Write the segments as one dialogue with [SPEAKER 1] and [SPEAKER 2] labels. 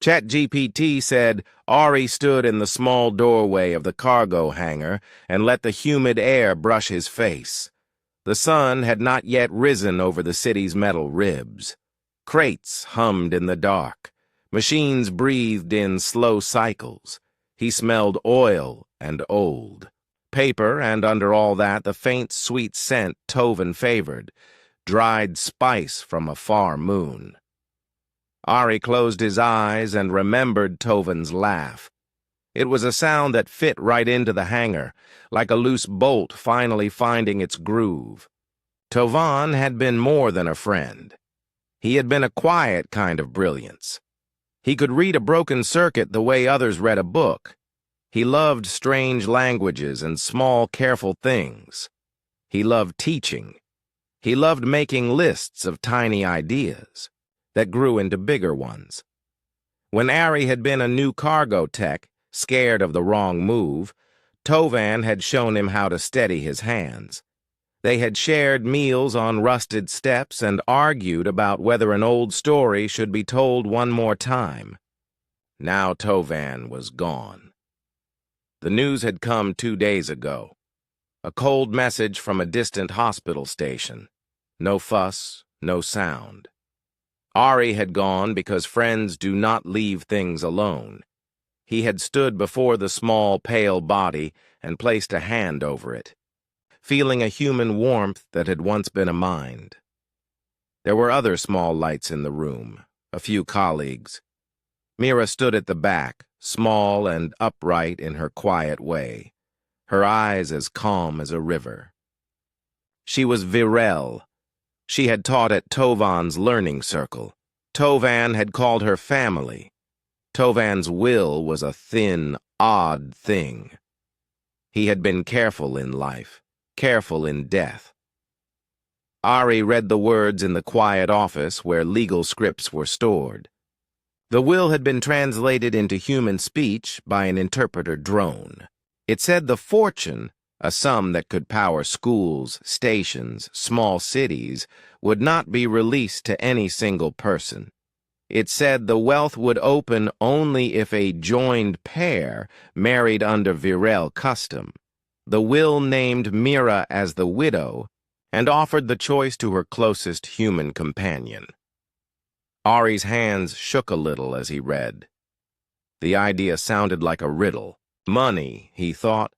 [SPEAKER 1] ChatGPT said Ari stood in the small doorway of the cargo hangar and let the humid air brush his face. The sun had not yet risen over the city's metal ribs. Crates hummed in the dark. Machines breathed in slow cycles. He smelled oil and old. Paper, and under all that, the faint, sweet scent Tovan favored, dried spice from a far moon. Ari closed his eyes and remembered Tovan's laugh. It was a sound that fit right into the hangar, like a loose bolt finally finding its groove. Tovan had been more than a friend. He had been a quiet kind of brilliance. He could read a broken circuit the way others read a book. He loved strange languages and small, careful things. He loved teaching. He loved making lists of tiny ideas that grew into bigger ones. When Ari had been a new cargo tech, scared of the wrong move, Tovan had shown him how to steady his hands. They had shared meals on rusted steps and argued about whether an old story should be told one more time. Now Tovan was gone. The news had come 2 days ago. A cold message from a distant hospital station. No fuss, no sound. Ari had gone because friends do not leave things alone. He had stood before the small, pale body and placed a hand over it, feeling a human warmth that had once been a mind. There were other small lights in the room, a few colleagues. Mira stood at the back, small and upright in her quiet way, her eyes as calm as a river. She was Virel. She had taught at Tovan's learning circle. Tovan had called her family. Tovan's will was a thin, odd thing. He had been careful in life, careful in death. Ari read the words in the quiet office where legal scripts were stored. The will had been translated into human speech by an interpreter drone. It said the fortune, a sum that could power schools, stations, small cities, would not be released to any single person. It said the wealth would open only if a joined pair married under Virel custom. The will named Mira as the widow and offered the choice to her closest human companion. Ari's hands shook a little as he read. The idea sounded like a riddle. Money, he thought,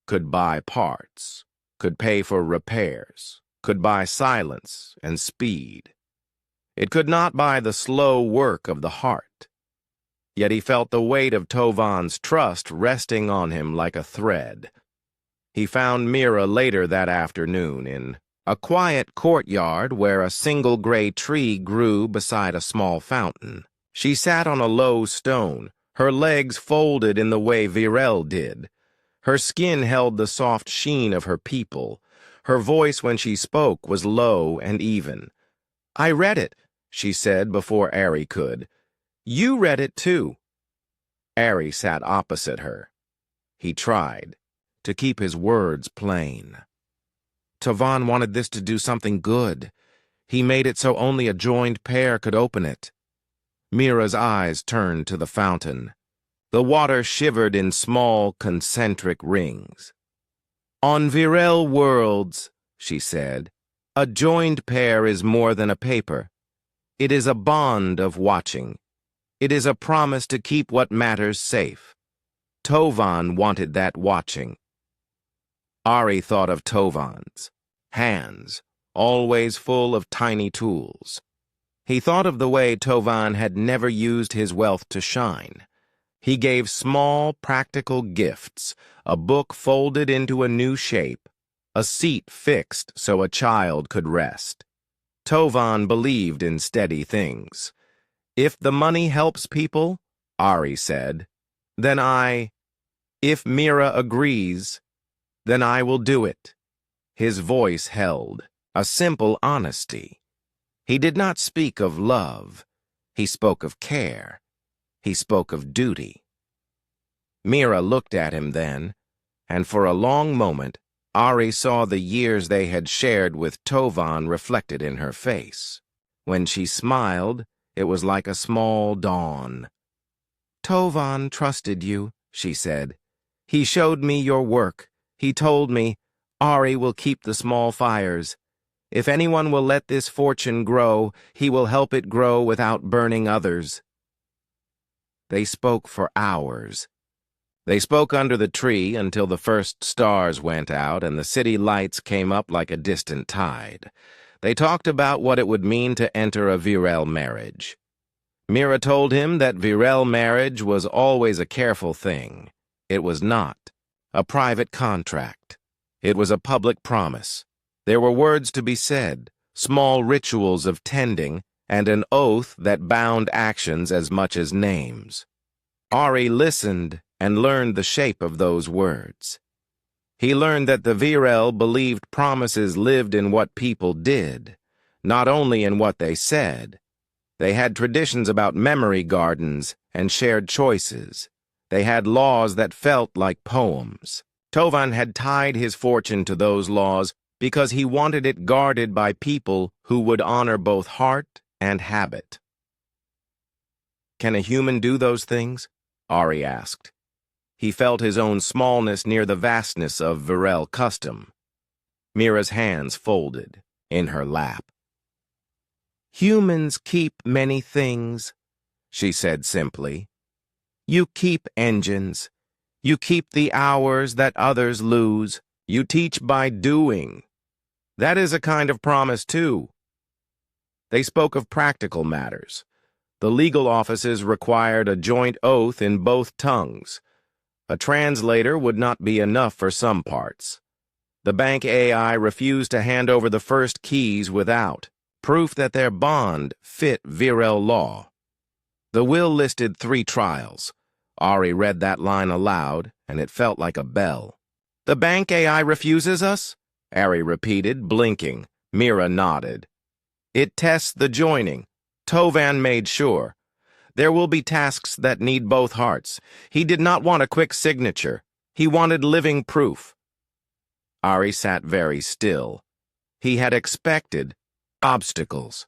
[SPEAKER 1] could buy parts, could pay for repairs, could buy silence and speed. It could not buy the slow work of the heart. Yet he felt the weight of Tovan's trust resting on him like a thread. He found Mira later that afternoon in a quiet courtyard where a single gray tree grew beside a small fountain. She sat on a low stone, her legs folded in the way Virel did. Her skin held the soft sheen of her people. Her voice when she spoke was low and even. "I read it," she said before Ari could. "You read it too." Ari sat opposite her. He tried to keep his words plain. Tovan wanted this to do something good. He made it so only a joined pair could open it. Mira's eyes turned to the fountain. The water shivered in small, concentric rings. "On Virel worlds," she said, "a joined pair is more than a paper. It is a bond of watching. It is a promise to keep what matters safe. Tovan wanted that watching." Ari thought of Tovan's hands, always full of tiny tools. He thought of the way Tovan had never used his wealth to shine. He gave small, practical gifts, a book folded into a new shape, a seat fixed so a child could rest. Tovan believed in steady things. "If the money helps people," Ari said, "then if Mira agrees, then I will do it." His voice held, a simple honesty. He did not speak of love. He spoke of care. He spoke of duty. Mira looked at him then, and for a long moment, Ari saw the years they had shared with Tovan reflected in her face. When she smiled, it was like a small dawn. Tovan trusted you, she said. He showed me your work. He told me, Ari will keep the small fires. If anyone will let this fortune grow, he will help it grow without burning others. They spoke for hours. They spoke under the tree until the first stars went out and the city lights came up like a distant tide. They talked about what it would mean to enter a Virel marriage. Mira told him that Virel marriage was always a careful thing. It was not a private contract. It was a public promise. There were words to be said, small rituals of tending, and an oath that bound actions as much as names. Ari listened and learned the shape of those words. He learned that the Virel believed promises lived in what people did, not only in what they said. They had traditions about memory gardens and shared choices. They had laws that felt like poems. Tovan had tied his fortune to those laws because he wanted it guarded by people who would honor both heart and habit. Can a human do those things? Ari asked. He felt his own smallness near the vastness of Virel custom. Mira's hands folded in her lap. Humans keep many things, she said simply. You keep engines. You keep the hours that others lose. You teach by doing. That is a kind of promise, too. They spoke of practical matters. The legal offices required a joint oath in both tongues. A translator would not be enough for some parts. The bank AI refused to hand over the first keys without proof that their bond fit Virel law. The will listed 3 trials. Ari read that line aloud, and it felt like a bell. The bank AI refuses us? Ari repeated, blinking. Mira nodded. It tests the joining. Tovan made sure. There will be tasks that need both hearts. He did not want a quick signature. He wanted living proof. Ari sat very still. He had expected obstacles.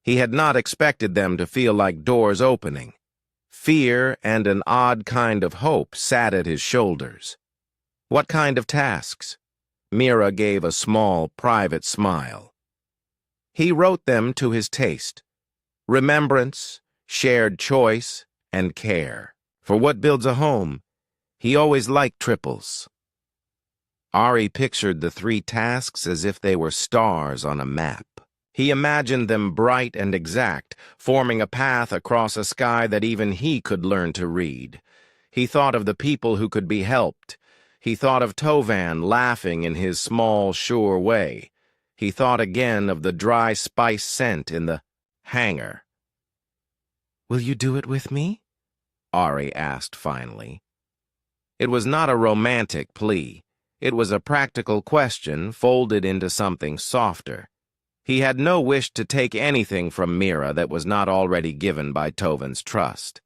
[SPEAKER 1] He had not expected them to feel like doors opening. Fear and an odd kind of hope sat at his shoulders. What kind of tasks? Mira gave a small, private smile. He wrote them to his taste. Remembrance, shared choice, and care. For what builds a home? He always liked triples. Ari pictured the 3 tasks as if they were stars on a map. He imagined them bright and exact, forming a path across a sky that even he could learn to read. He thought of the people who could be helped. He thought of Tovan laughing in his small, sure way. He thought again of the dry spice scent in the hangar. Will you do it with me? Ari asked finally. It was not a romantic plea. It was a practical question folded into something softer. He had no wish to take anything from Mira that was not already given by Tovan's trust.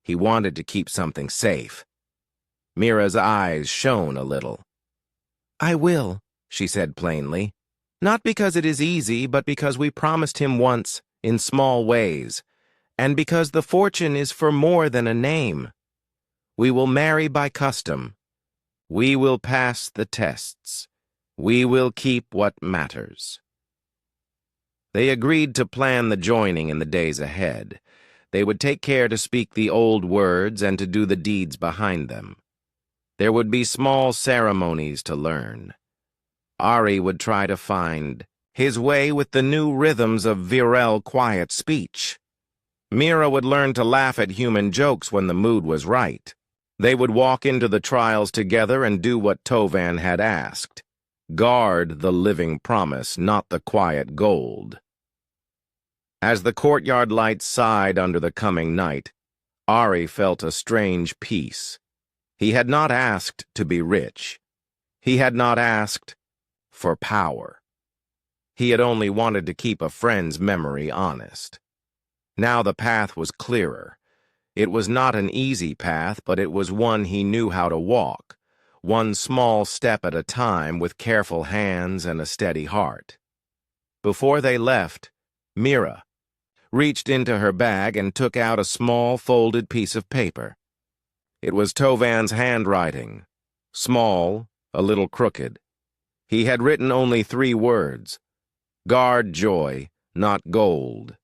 [SPEAKER 1] He wanted to keep something safe. Mira's eyes shone a little. I will, she said plainly. Not because it is easy, but because we promised him once, in small ways, and because the fortune is for more than a name. We will marry by custom. We will pass the tests. We will keep what matters. They agreed to plan the joining in the days ahead. They would take care to speak the old words and to do the deeds behind them. There would be small ceremonies to learn. Ari would try to find his way with the new rhythms of Virel quiet speech. Mira would learn to laugh at human jokes when the mood was right. They would walk into the trials together and do what Tovan had asked. Guard the living promise, not the quiet gold. As the courtyard lights sighed under the coming night, Ari felt a strange peace. He had not asked to be rich. He had not asked for power. He had only wanted to keep a friend's memory honest. Now the path was clearer. It was not an easy path, but it was one he knew how to walk, one small step at a time with careful hands and a steady heart. Before they left, Mira, reached into her bag and took out a small, folded piece of paper. It was Tovan's handwriting, small, a little crooked. He had written only 3 words: "Guard joy, not gold."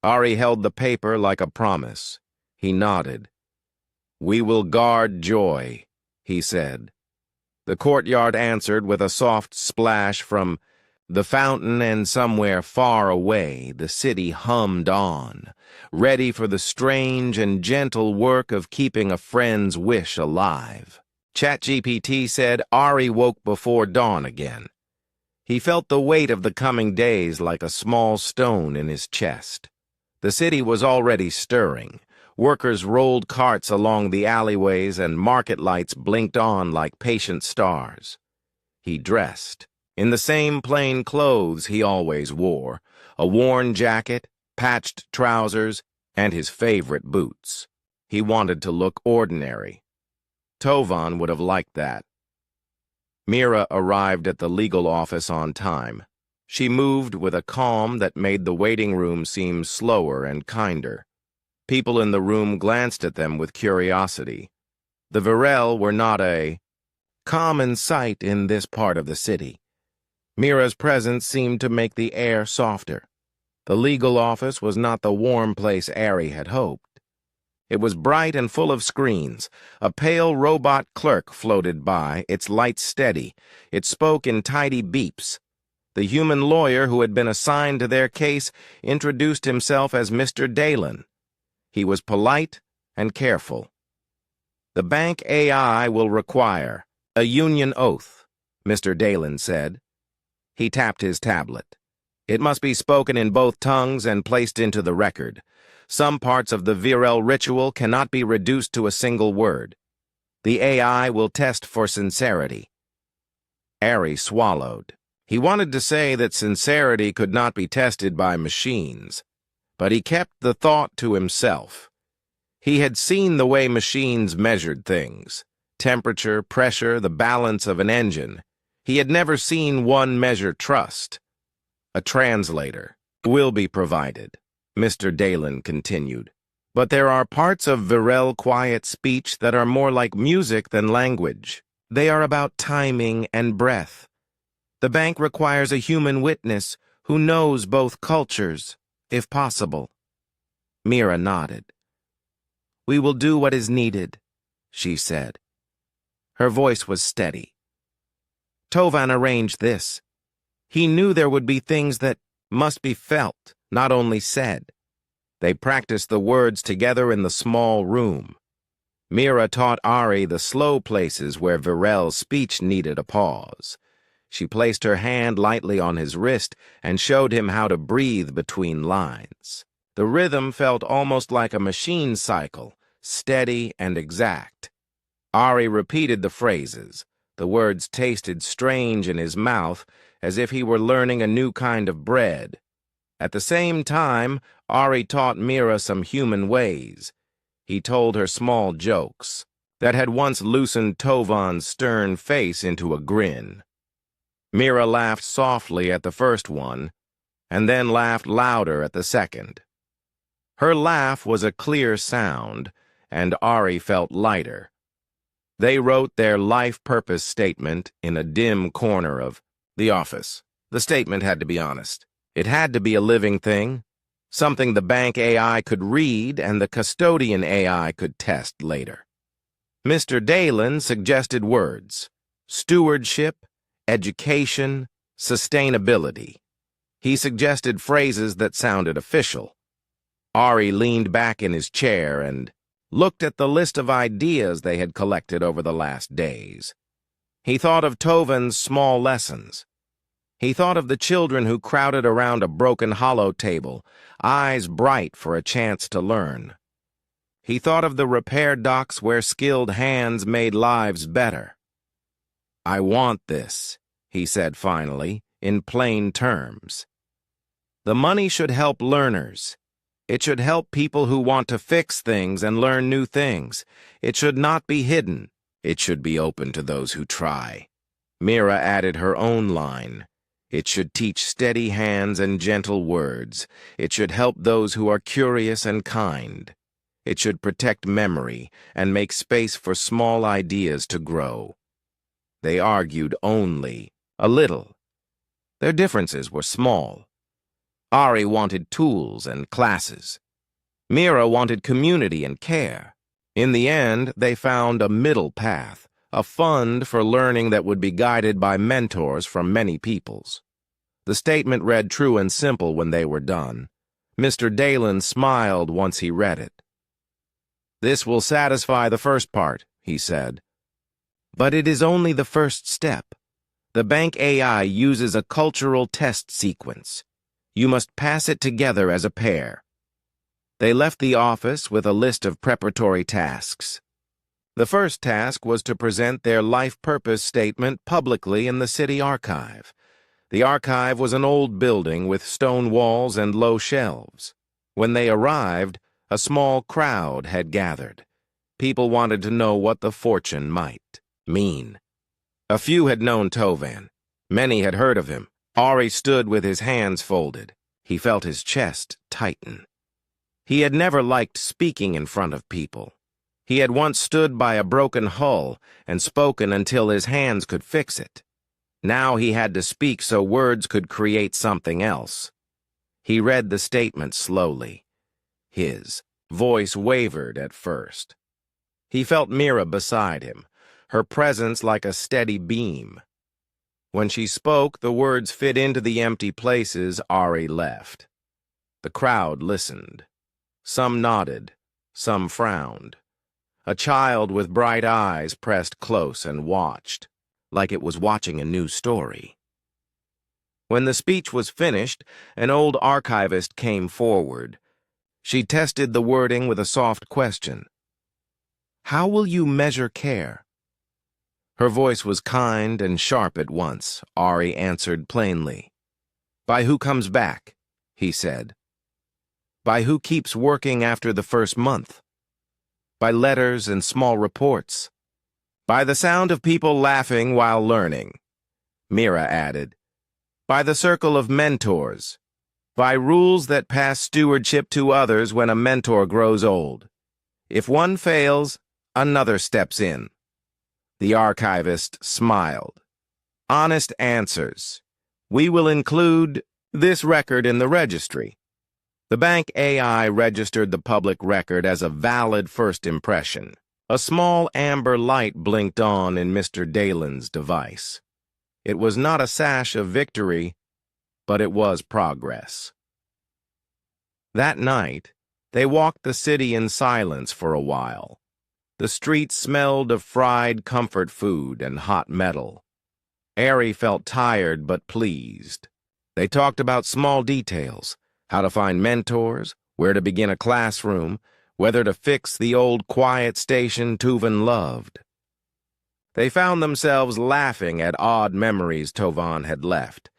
[SPEAKER 1] Ari held the paper like a promise. He nodded. "We will guard joy," he said. The courtyard answered with a soft splash from the fountain, and somewhere far away the city hummed on, ready for the strange and gentle work of keeping a friend's wish alive. ChatGPT said Ari woke before dawn again. He felt the weight of the coming days like a small stone in his chest. The city was already stirring. Workers rolled carts along the alleyways and market lights blinked on like patient stars. He dressed in the same plain clothes he always wore, a worn jacket, patched trousers, and his favorite boots. He wanted to look ordinary. Tovan would have liked that. Mira arrived at the legal office on time. She moved with a calm that made the waiting room seem slower and kinder. People in the room glanced at them with curiosity. The Virel were not a common sight in this part of the city. Mira's presence seemed to make the air softer. The legal office was not the warm place Ari had hoped. It was bright and full of screens. A pale robot clerk floated by, its lights steady. It spoke in tidy beeps. The human lawyer who had been assigned to their case introduced himself as Mr. Dalen. He was polite and careful. "The bank AI will require a union oath," Mr. Dalen said. He tapped his tablet. "It must be spoken in both tongues and placed into the record. Some parts of the Virel ritual cannot be reduced to a single word. The AI will test for sincerity." Ari swallowed. He wanted to say that sincerity could not be tested by machines, but he kept the thought to himself. He had seen the way machines measured things: temperature, pressure, the balance of an engine. He had never seen one measure trust. "A translator will be provided," Mr. Dalen continued. "But there are parts of Virel quiet speech that are more like music than language. They are about timing and breath. The bank requires a human witness who knows both cultures, if possible." Mira nodded. "We will do what is needed," she said. Her voice was steady. Tovan arranged this. He knew there would be things that must be felt, not only said. They practiced the words together in the small room. Mira taught Ari the slow places where Virel's speech needed a pause. She placed her hand lightly on his wrist and showed him how to breathe between lines. The rhythm felt almost like a machine cycle, steady and exact. Ari repeated the phrases. The words tasted strange in his mouth, as if he were learning a new kind of bread. At the same time, Ari taught Mira some human ways. He told her small jokes that had once loosened Tovan's stern face into a grin. Mira laughed softly at the first one, and then laughed louder at the second. Her laugh was a clear sound, and Ari felt lighter. They wrote their life purpose statement in a dim corner of the office. The statement had to be honest. It had to be a living thing, something the bank AI could read and the custodian AI could test later. Mr. Dalen suggested words: stewardship, education, sustainability. He suggested phrases that sounded official. Ari leaned back in his chair and looked at the list of ideas they had collected over the last days. He thought of Tovan's small lessons. He thought of the children who crowded around a broken hollow table, eyes bright for a chance to learn. He thought of the repair docks where skilled hands made lives better. "I want this," he said finally, in plain terms. The money should help learners. It should help people who want to fix things and learn new things. It should not be hidden. It should be open to those who try. Mira added her own line. It should teach steady hands and gentle words. It should help those who are curious and kind. It should protect memory and make space for small ideas to grow. They argued only a little. Their differences were small. Ari wanted tools and classes. Mira wanted community and care. In the end, they found a middle path, a fund for learning that would be guided by mentors from many peoples. The statement read true and simple when they were done. Mr. Dalen smiled once he read it. "This will satisfy the first part," he said. "But it is only the first step. The bank AI uses a cultural test sequence. You must pass it together as a pair." They left the office with a list of preparatory tasks. The first task was to present their life purpose statement publicly in the city archive. The archive was an old building with stone walls and low shelves. When they arrived, a small crowd had gathered. People wanted to know what the fortune might mean. A few had known Tovan. Many had heard of him. Ari stood with his hands folded. He felt his chest tighten. He had never liked speaking in front of people. He had once stood by a broken hull and spoken until his hands could fix it. Now he had to speak so words could create something else. He read the statement slowly. His voice wavered at first. He felt Mira beside him, her presence like a steady beam. When she spoke, the words fit into the empty places Ari left. The crowd listened. Some nodded, some frowned. A child with bright eyes pressed close and watched, like it was watching a new story. When the speech was finished, an old archivist came forward. She tested the wording with a soft question. "How will you measure care?" Her voice was kind and sharp at once. Ari answered plainly. "By who comes back," he said. "By who keeps working after the first month. By letters and small reports. By the sound of people laughing while learning," Mira added. "By the circle of mentors. By rules that pass stewardship to others when a mentor grows old. If one fails, another steps in." The archivist smiled. "Honest answers. We will include this record in the registry." The bank AI registered the public record as a valid first impression. A small amber light blinked on in Mr. Dalen's device. It was not a sash of victory, but it was progress. That night, they walked the city in silence for a while. The streets smelled of fried comfort food and hot metal. Ari felt tired but pleased. They talked about small details, how to find mentors, where to begin a classroom, whether to fix the old quiet station Tuvan loved. They found themselves laughing at odd memories Tovan had left.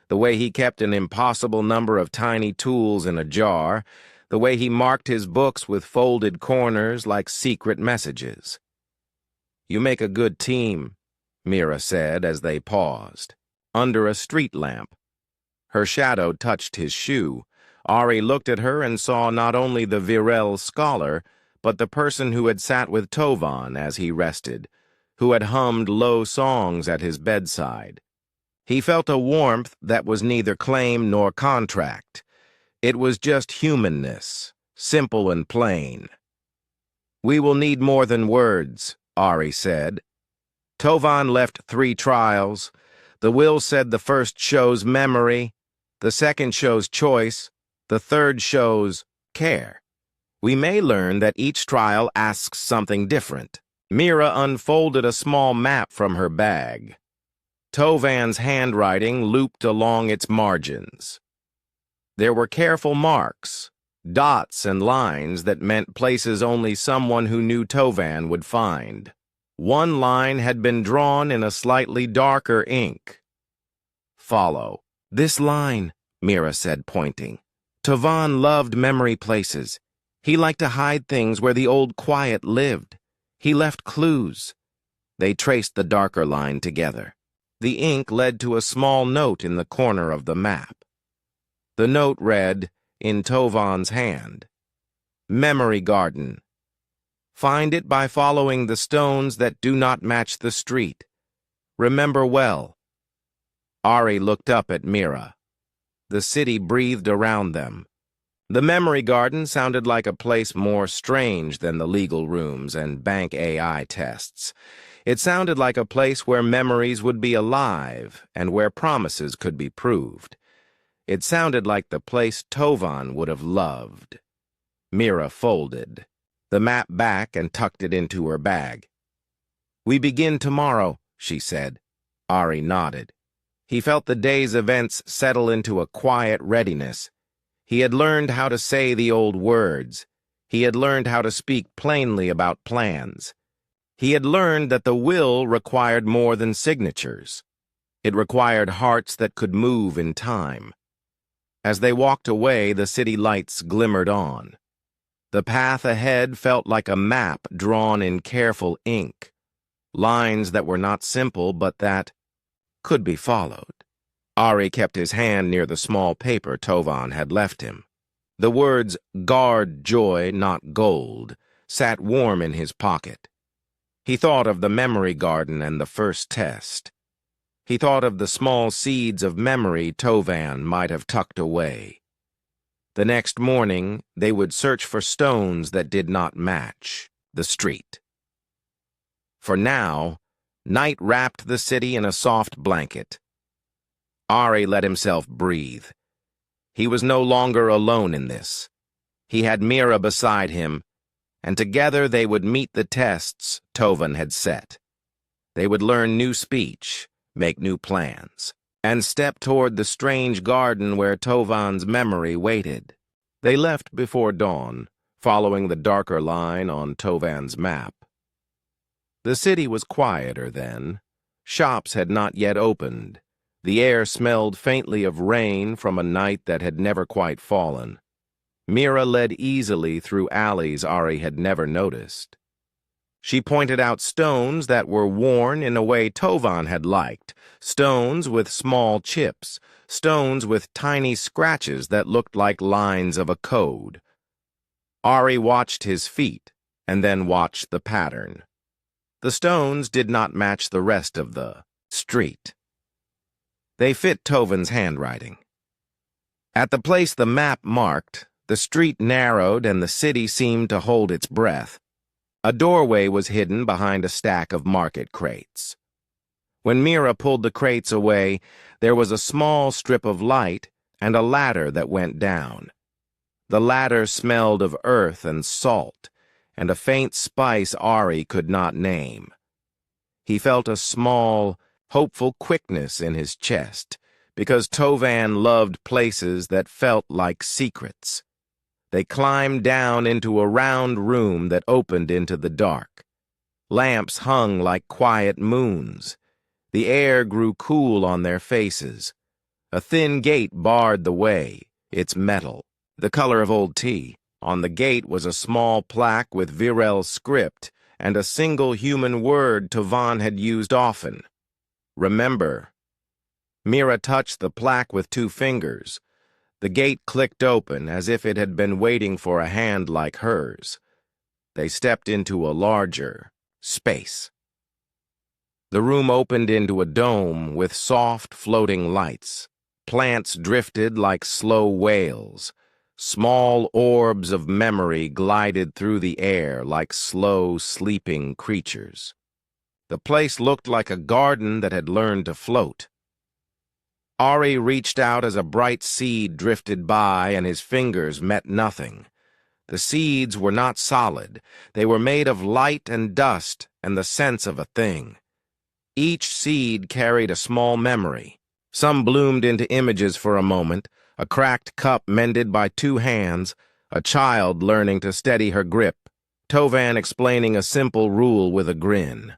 [SPEAKER 1] The way he kept an impossible number of tiny tools in a jar, the way he marked his books with folded corners like secret messages. "You make a good team," Mira said as they paused. Under a street lamp. Her shadow touched his shoe. Ari looked at her and saw not only the virile scholar, but the person who had sat with Tovan as he rested, who had hummed low songs at his bedside. He felt a warmth that was neither claim nor contract. It was just humanness, simple and plain. "We will need more than words," Ari said. Tovan left 3 trials. The will said the first shows memory, the second shows choice, the third shows care. We may learn that each trial asks something different. Mira unfolded a small map from her bag. Tovan's handwriting looped along its margins. There were careful marks, dots and lines that meant places only someone who knew Tovan would find. One line had been drawn in a slightly darker ink. "Follow." "This line," Mira said, pointing. "Tovan loved memory places. He liked to hide things where the old quiet lived. He left clues." They traced the darker line together. The ink led to a small note in the corner of the map. The note read, in Tovan's hand, "Memory Garden. Find it by following the stones that do not match the street. Remember well." Ari looked up at Mira. The city breathed around them. The memory garden sounded like a place more strange than the legal rooms and bank AI tests. It sounded like a place where memories would be alive and where promises could be proved. It sounded like the place Tovan would have loved. Mira folded the map back and tucked it into her bag. "We begin tomorrow," she said. Ari nodded. He felt the day's events settle into a quiet readiness. He had learned how to say the old words. He had learned how to speak plainly about plans. He had learned that the will required more than signatures. It required hearts that could move in time. As they walked away, the city lights glimmered on. The path ahead felt like a map drawn in careful ink. Lines that were not simple, but that could be followed. Ari kept his hand near the small paper Tovan had left him. The words, "Guard joy, not gold," sat warm in his pocket. He thought of the memory garden and the first test. He thought of the small seeds of memory Tovan might have tucked away. The next morning, they would search for stones that did not match the street. For now, night wrapped the city in a soft blanket. Ari let himself breathe. He was no longer alone in this. He had Mira beside him, and together they would meet the tests Tovan had set. They would learn new speech, make new plans, and step toward the strange garden where Tovan's memory waited. They left before dawn, following the darker line on Tovan's map. The city was quieter then. Shops had not yet opened. The air smelled faintly of rain from a night that had never quite fallen. Mira led easily through alleys Ari had never noticed. She pointed out stones that were worn in a way Tovan had liked, stones with small chips, stones with tiny scratches that looked like lines of a code. Ari watched his feet and then watched the pattern. The stones did not match the rest of the street. They fit Tovan's handwriting. At the place the map marked, the street narrowed and the city seemed to hold its breath. A doorway was hidden behind a stack of market crates. When Mira pulled the crates away, there was a small strip of light and a ladder that went down. The ladder smelled of earth and salt, and a faint spice Ari could not name. He felt a small, hopeful quickness in his chest, because Tovan loved places that felt like secrets. They climbed down into a round room that opened into the dark. Lamps hung like quiet moons. The air grew cool on their faces. A thin gate barred the way, its metal, the color of old tea. On the gate was a small plaque with Virel script and a single human word Tovan had used often. "Remember." Mira touched the plaque with 2 fingers. The gate clicked open as if it had been waiting for a hand like hers. They stepped into a larger space. The room opened into a dome with soft, floating lights. Plants drifted like slow whales. Small orbs of memory glided through the air like slow, sleeping creatures. The place looked like a garden that had learned to float. Ari reached out as a bright seed drifted by and his fingers met nothing. The seeds were not solid. They were made of light and dust and the sense of a thing. Each seed carried a small memory. Some bloomed into images for a moment, a cracked cup mended by 2 hands, a child learning to steady her grip, Tovan explaining a simple rule with a grin.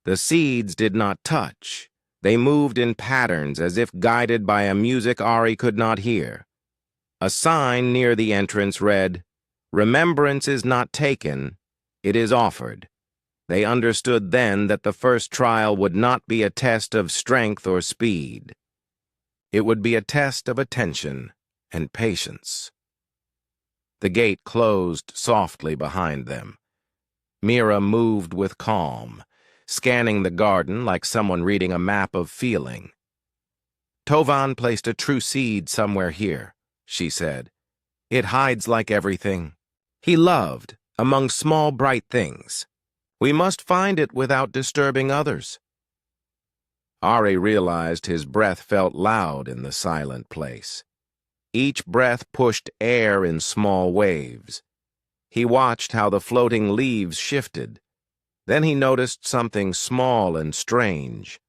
[SPEAKER 1] The seeds did not touch. They moved in patterns as if guided by a music Ari could not hear. A sign near the entrance read, "Remembrance is not taken, it is offered." They understood then that the first trial would not be a test of strength or speed. It would be a test of attention and patience. The gate closed softly behind them. Mira moved with calm, scanning the garden like someone reading a map of feeling. Tovan placed a true seed somewhere here, she said. It hides like everything he loved among small bright things. We must find it without disturbing others. Ari realized his breath felt loud in the silent place. Each breath pushed air in small waves. He watched how the floating leaves shifted. Then he noticed something small and strange.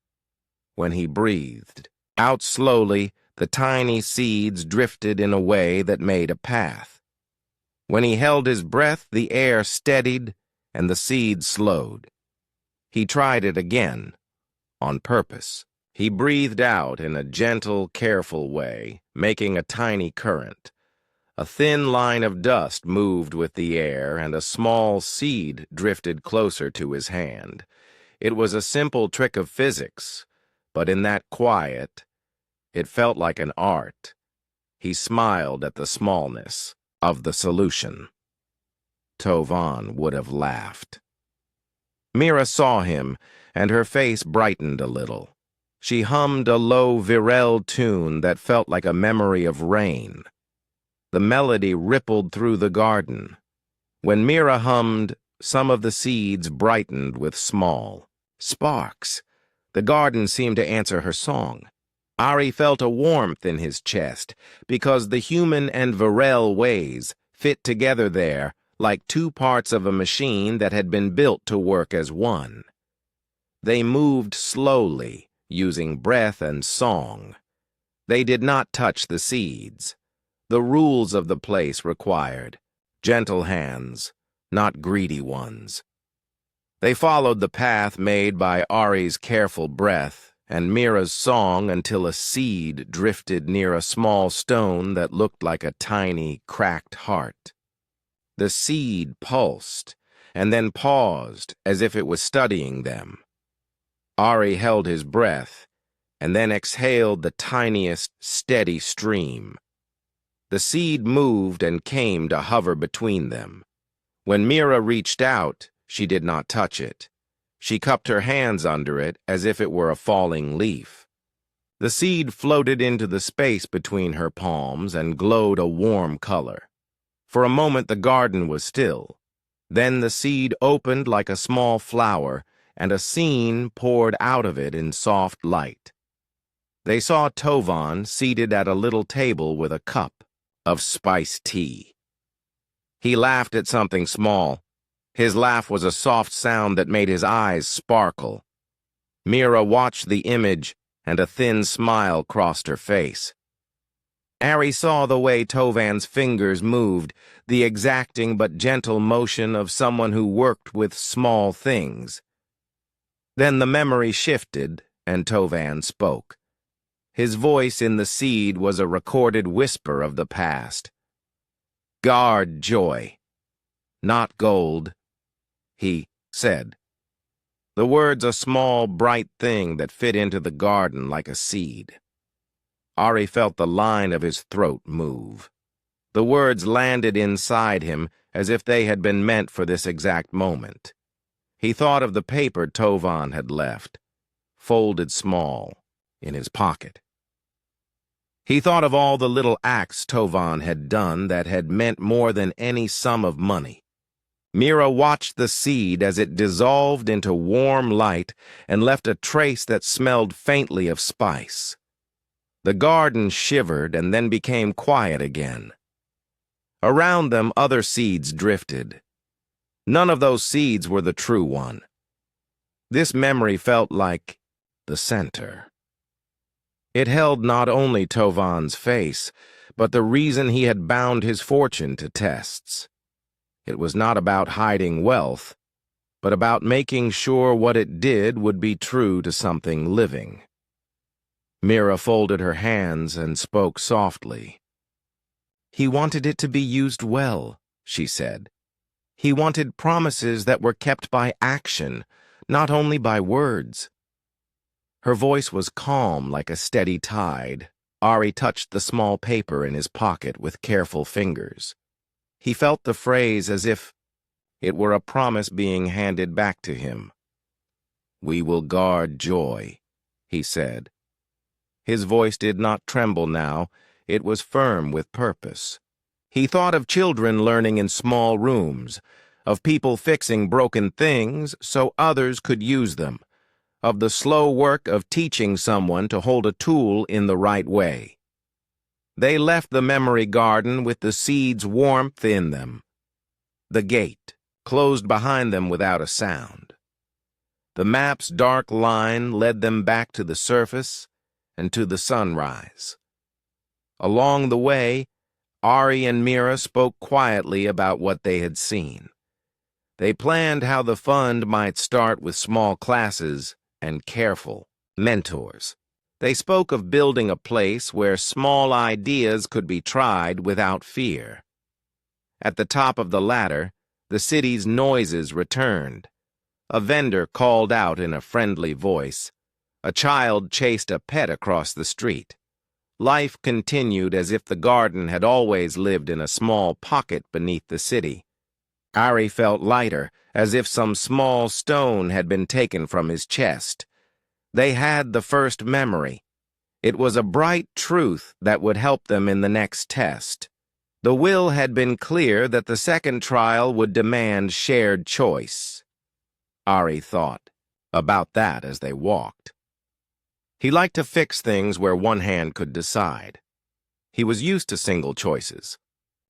[SPEAKER 1] When he breathed out slowly, the tiny seeds drifted in a way that made a path. When he held his breath, the air steadied and the seeds slowed. He tried it again, on purpose. He breathed out in a gentle, careful way, making a tiny current. A thin line of dust moved with the air, and a small seed drifted closer to his hand. It was a simple trick of physics, but in that quiet, it felt like an art. He smiled at the smallness of the solution. Tovan would have laughed. Mira saw him, and her face brightened a little. She hummed a low Virel tune that felt like a memory of rain. The melody rippled through the garden. When Mira hummed, some of the seeds brightened with small sparks. The garden seemed to answer her song. Ari felt a warmth in his chest, because the human and Virel ways fit together there like two parts of a machine that had been built to work as one. They moved slowly, using breath and song. They did not touch the seeds. The rules of the place required gentle hands, not greedy ones. They followed the path made by Ari's careful breath and Mira's song until a seed drifted near a small stone that looked like a tiny, cracked heart. The seed pulsed, and then paused as if it was studying them. Ari held his breath, and then exhaled the tiniest, steady stream. The seed moved and came to hover between them. When Mira reached out, she did not touch it. She cupped her hands under it as if it were a falling leaf. The seed floated into the space between her palms and glowed a warm color. For a moment the garden was still. Then the seed opened like a small flower, and a scene poured out of it in soft light. They saw Tovan seated at a little table with a cup of spiced tea. He laughed at something small. His laugh was a soft sound that made his eyes sparkle. Mira watched the image, and a thin smile crossed her face. Ari saw the way Tovan's fingers moved, the exacting but gentle motion of someone who worked with small things. Then the memory shifted, and Tovan spoke. His voice in the seed was a recorded whisper of the past. Guard joy, not gold, he said. The words a small, bright thing that fit into the garden like a seed. Ari felt the line of his throat move. The words landed inside him as if they had been meant for this exact moment. He thought of the paper Tovan had left, folded small, in his pocket. He thought of all the little acts Tovan had done that had meant more than any sum of money. Mira watched the seed as it dissolved into warm light and left a trace that smelled faintly of spice. The garden shivered and then became quiet again. Around them, other seeds drifted. None of those seeds were the true one. This memory felt like the center. It held not only Tovan's face, but the reason he had bound his fortune to tests. It was not about hiding wealth, but about making sure what it did would be true to something living. Mira folded her hands and spoke softly. He wanted it to be used well, she said. He wanted promises that were kept by action, not only by words. Her voice was calm like a steady tide. Ari touched the small paper in his pocket with careful fingers. He felt the phrase as if it were a promise being handed back to him. "We will guard joy," he said. His voice did not tremble now. It was firm with purpose. He thought of children learning in small rooms, of people fixing broken things so others could use them, of the slow work of teaching someone to hold a tool in the right way. They left the memory garden with the seed's warmth in them. The gate closed behind them without a sound. The map's dark line led them back to the surface and to the sunrise. Along the way, Ari and Mira spoke quietly about what they had seen. They planned how the fund might start with small classes and careful mentors. They spoke of building a place where small ideas could be tried without fear. At the top of the ladder, the city's noises returned. A vendor called out in a friendly voice. A child chased a pet across the street. Life continued as if the garden had always lived in a small pocket beneath the city. Ari felt lighter, as if some small stone had been taken from his chest. They had the first memory. It was a bright truth that would help them in the next test. The will had been clear that the second trial would demand shared choice. Ari thought about that as they walked. He liked to fix things where one hand could decide. He was used to single choices.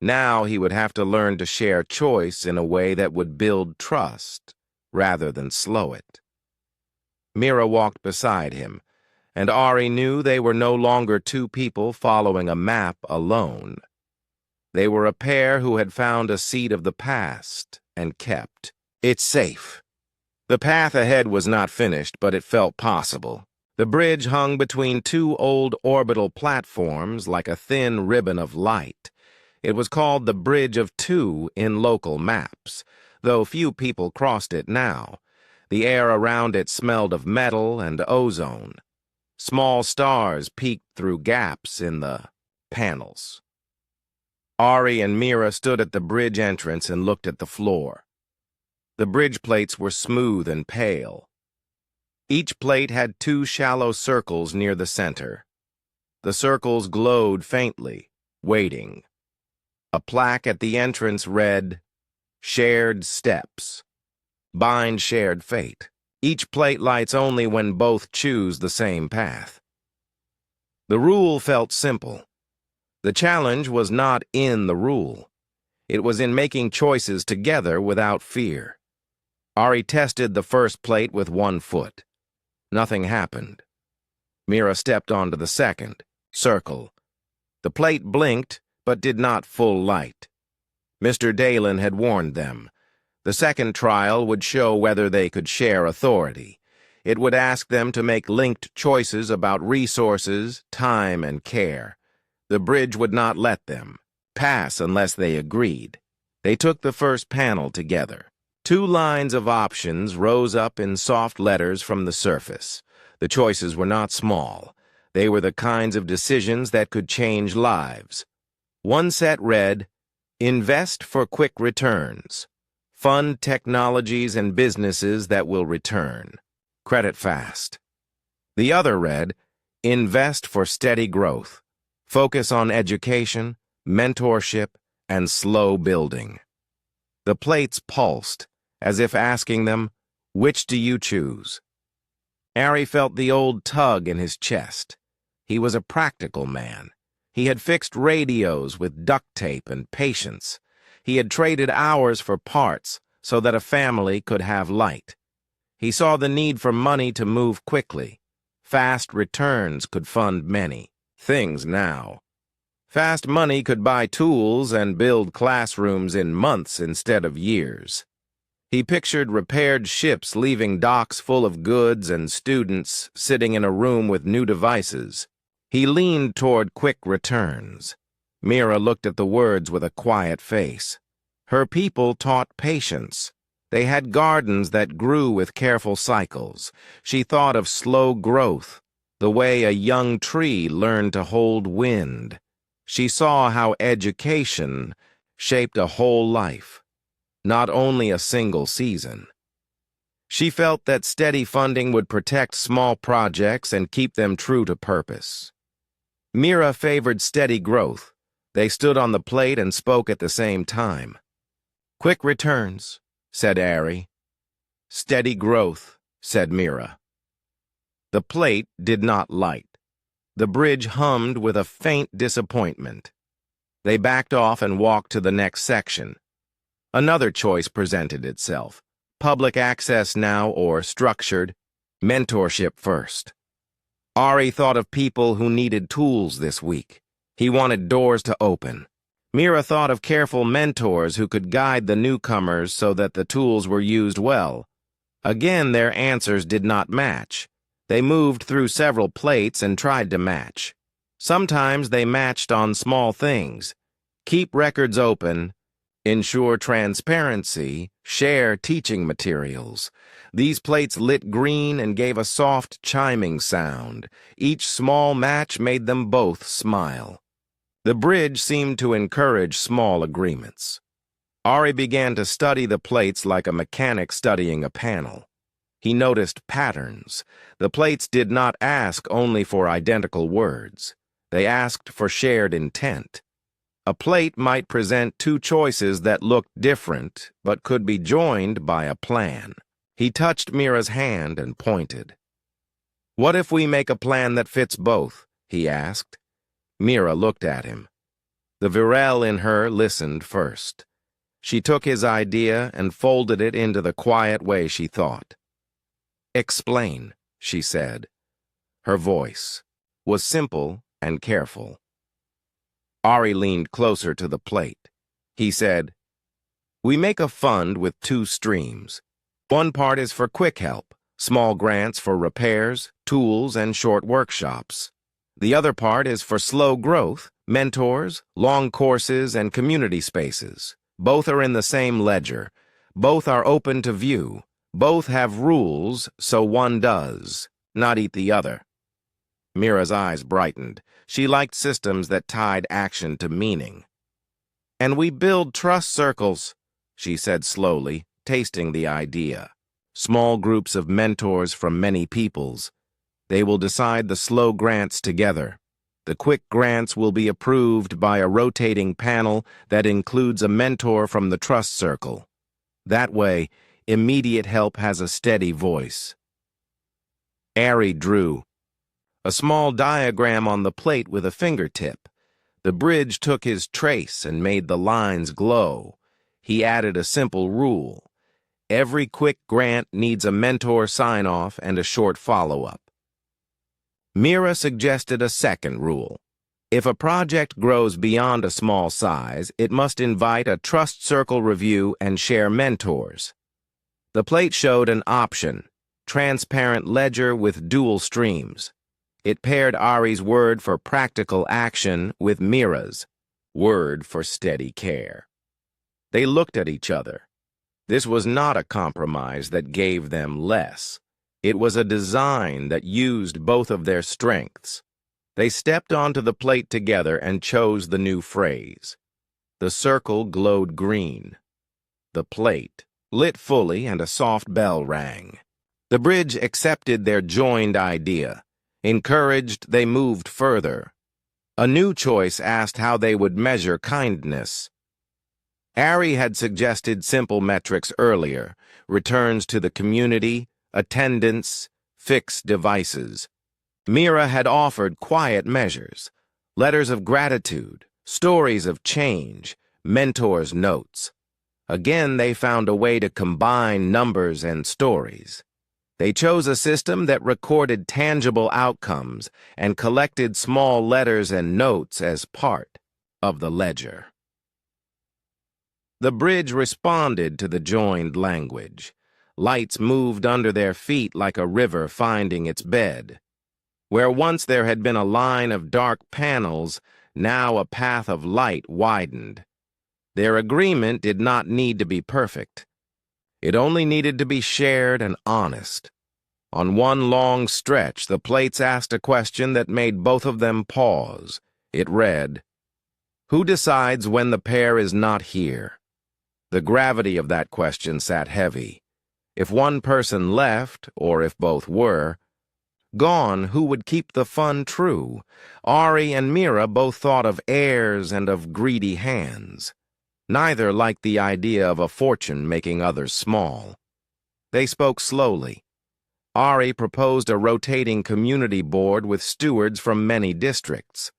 [SPEAKER 1] Now he would have to learn to share choice in a way that would build trust rather than slow it. Mira walked beside him, and Ari knew they were no longer two people following a map alone. They were a pair who had found a seed of the past and kept it safe. The path ahead was not finished, but it felt possible. The bridge hung between two old orbital platforms like a thin ribbon of light. It was called the Bridge of Two in local maps, though few people crossed it now. The air around it smelled of metal and ozone. Small stars peeked through gaps in the panels. Ari and Mira stood at the bridge entrance and looked at the floor. The bridge plates were smooth and pale. Each plate had two shallow circles near the center. The circles glowed faintly, waiting. A plaque at the entrance read, "Shared Steps. Bind shared fate. Each plate lights only when both choose the same path." The rule felt simple. The challenge was not in the rule. It was in making choices together without fear. Ari tested the first plate with one foot. Nothing happened. Mira stepped onto the second circle. The plate blinked, but did not full light. Mr. Dalen had warned them. The second trial would show whether they could share authority. It would ask them to make linked choices about resources, time, and care. The bridge would not let them pass unless they agreed. They took the first panel together. Two lines of options rose up in soft letters from the surface. The choices were not small. They were the kinds of decisions that could change lives. One set read, "Invest for quick returns. Fund technologies and businesses that will return. Credit fast." The other read, "Invest for steady growth. Focus on education, mentorship, and slow building." The plates pulsed, as if asking them, "Which do you choose?" Ari felt the old tug in his chest. He was a practical man. He had fixed radios with duct tape and patience. He had traded hours for parts so that a family could have light. He saw the need for money to move quickly. Fast returns could fund many things now. Fast money could buy tools and build classrooms in months instead of years. He pictured repaired ships leaving docks full of goods and students sitting in a room with new devices. He leaned toward quick returns. Mira looked at the words with a quiet face. Her people taught patience. They had gardens that grew with careful cycles. She thought of slow growth, the way a young tree learned to hold wind. She saw how education shaped a whole life, not only a single season. She felt that steady funding would protect small projects and keep them true to purpose. Mira favored steady growth. They stood on the plate and spoke at the same time. "Quick returns," said Ari. "Steady growth," said Mira. The plate did not light. The bridge hummed with a faint disappointment. They backed off and walked to the next section. Another choice presented itself: public access now or structured, mentorship first. Ari thought of people who needed tools this week. He wanted doors to open. Mira thought of careful mentors who could guide the newcomers so that the tools were used well. Again, their answers did not match. They moved through several plates and tried to match. Sometimes they matched on small things. Keep records open, ensure transparency, share teaching materials. These plates lit green and gave a soft chiming sound. Each small match made them both smile. The bridge seemed to encourage small agreements. Ari began to study the plates like a mechanic studying a panel. He noticed patterns. The plates did not ask only for identical words. They asked for shared intent. A plate might present two choices that looked different, but could be joined by a plan. He touched Mira's hand and pointed. "What if we make a plan that fits both?" he asked. Mira looked at him. The Virel in her listened first. She took his idea and folded it into the quiet way she thought. "Explain," she said. Her voice was simple and careful. Ari leaned closer to the plate. He said, "We make a fund with two streams. One part is for quick help, small grants for repairs, tools, and short workshops. The other part is for slow growth, mentors, long courses, and community spaces. Both are in the same ledger. Both are open to view. Both have rules, so one does not eat the other." Mira's eyes brightened. She liked systems that tied action to meaning. "And we build trust circles," she said slowly, tasting the idea. "Small groups of mentors from many peoples. They will decide the slow grants together. The quick grants will be approved by a rotating panel that includes a mentor from the trust circle. That way, immediate help has a steady voice." Ari drew a small diagram on the plate with a fingertip. The bridge took his trace and made the lines glow. He added a simple rule. Every quick grant needs a mentor sign-off and a short follow-up. Mira suggested a second rule. If a project grows beyond a small size, it must invite a trust circle review and share mentors. The plate showed an option: transparent ledger with dual streams. It paired Ari's word for practical action with Mira's word for steady care. They looked at each other. This was not a compromise that gave them less. It was a design that used both of their strengths. They stepped onto the plate together and chose the new phrase. The circle glowed green. The plate lit fully and a soft bell rang. The bridge accepted their joined idea. Encouraged, they moved further. A new choice asked how they would measure kindness. Ari had suggested simple metrics earlier: returns to the community, attendance, fixed devices. Mira had offered quiet measures: letters of gratitude, stories of change, mentors' notes. Again, they found a way to combine numbers and stories. They chose a system that recorded tangible outcomes and collected small letters and notes as part of the ledger. The bridge responded to the joined language. Lights moved under their feet like a river finding its bed. Where once there had been a line of dark panels, now a path of light widened. Their agreement did not need to be perfect. It only needed to be shared and honest. On one long stretch, the plates asked a question that made both of them pause. It read, "Who decides when the pair is not here?" The gravity of that question sat heavy. If one person left, or if both were gone, who would keep the fun true? Ari and Mira both thought of heirs and of greedy hands. Neither liked the idea of a fortune making others small. They spoke slowly. Ari proposed a rotating community board with stewards from many districts.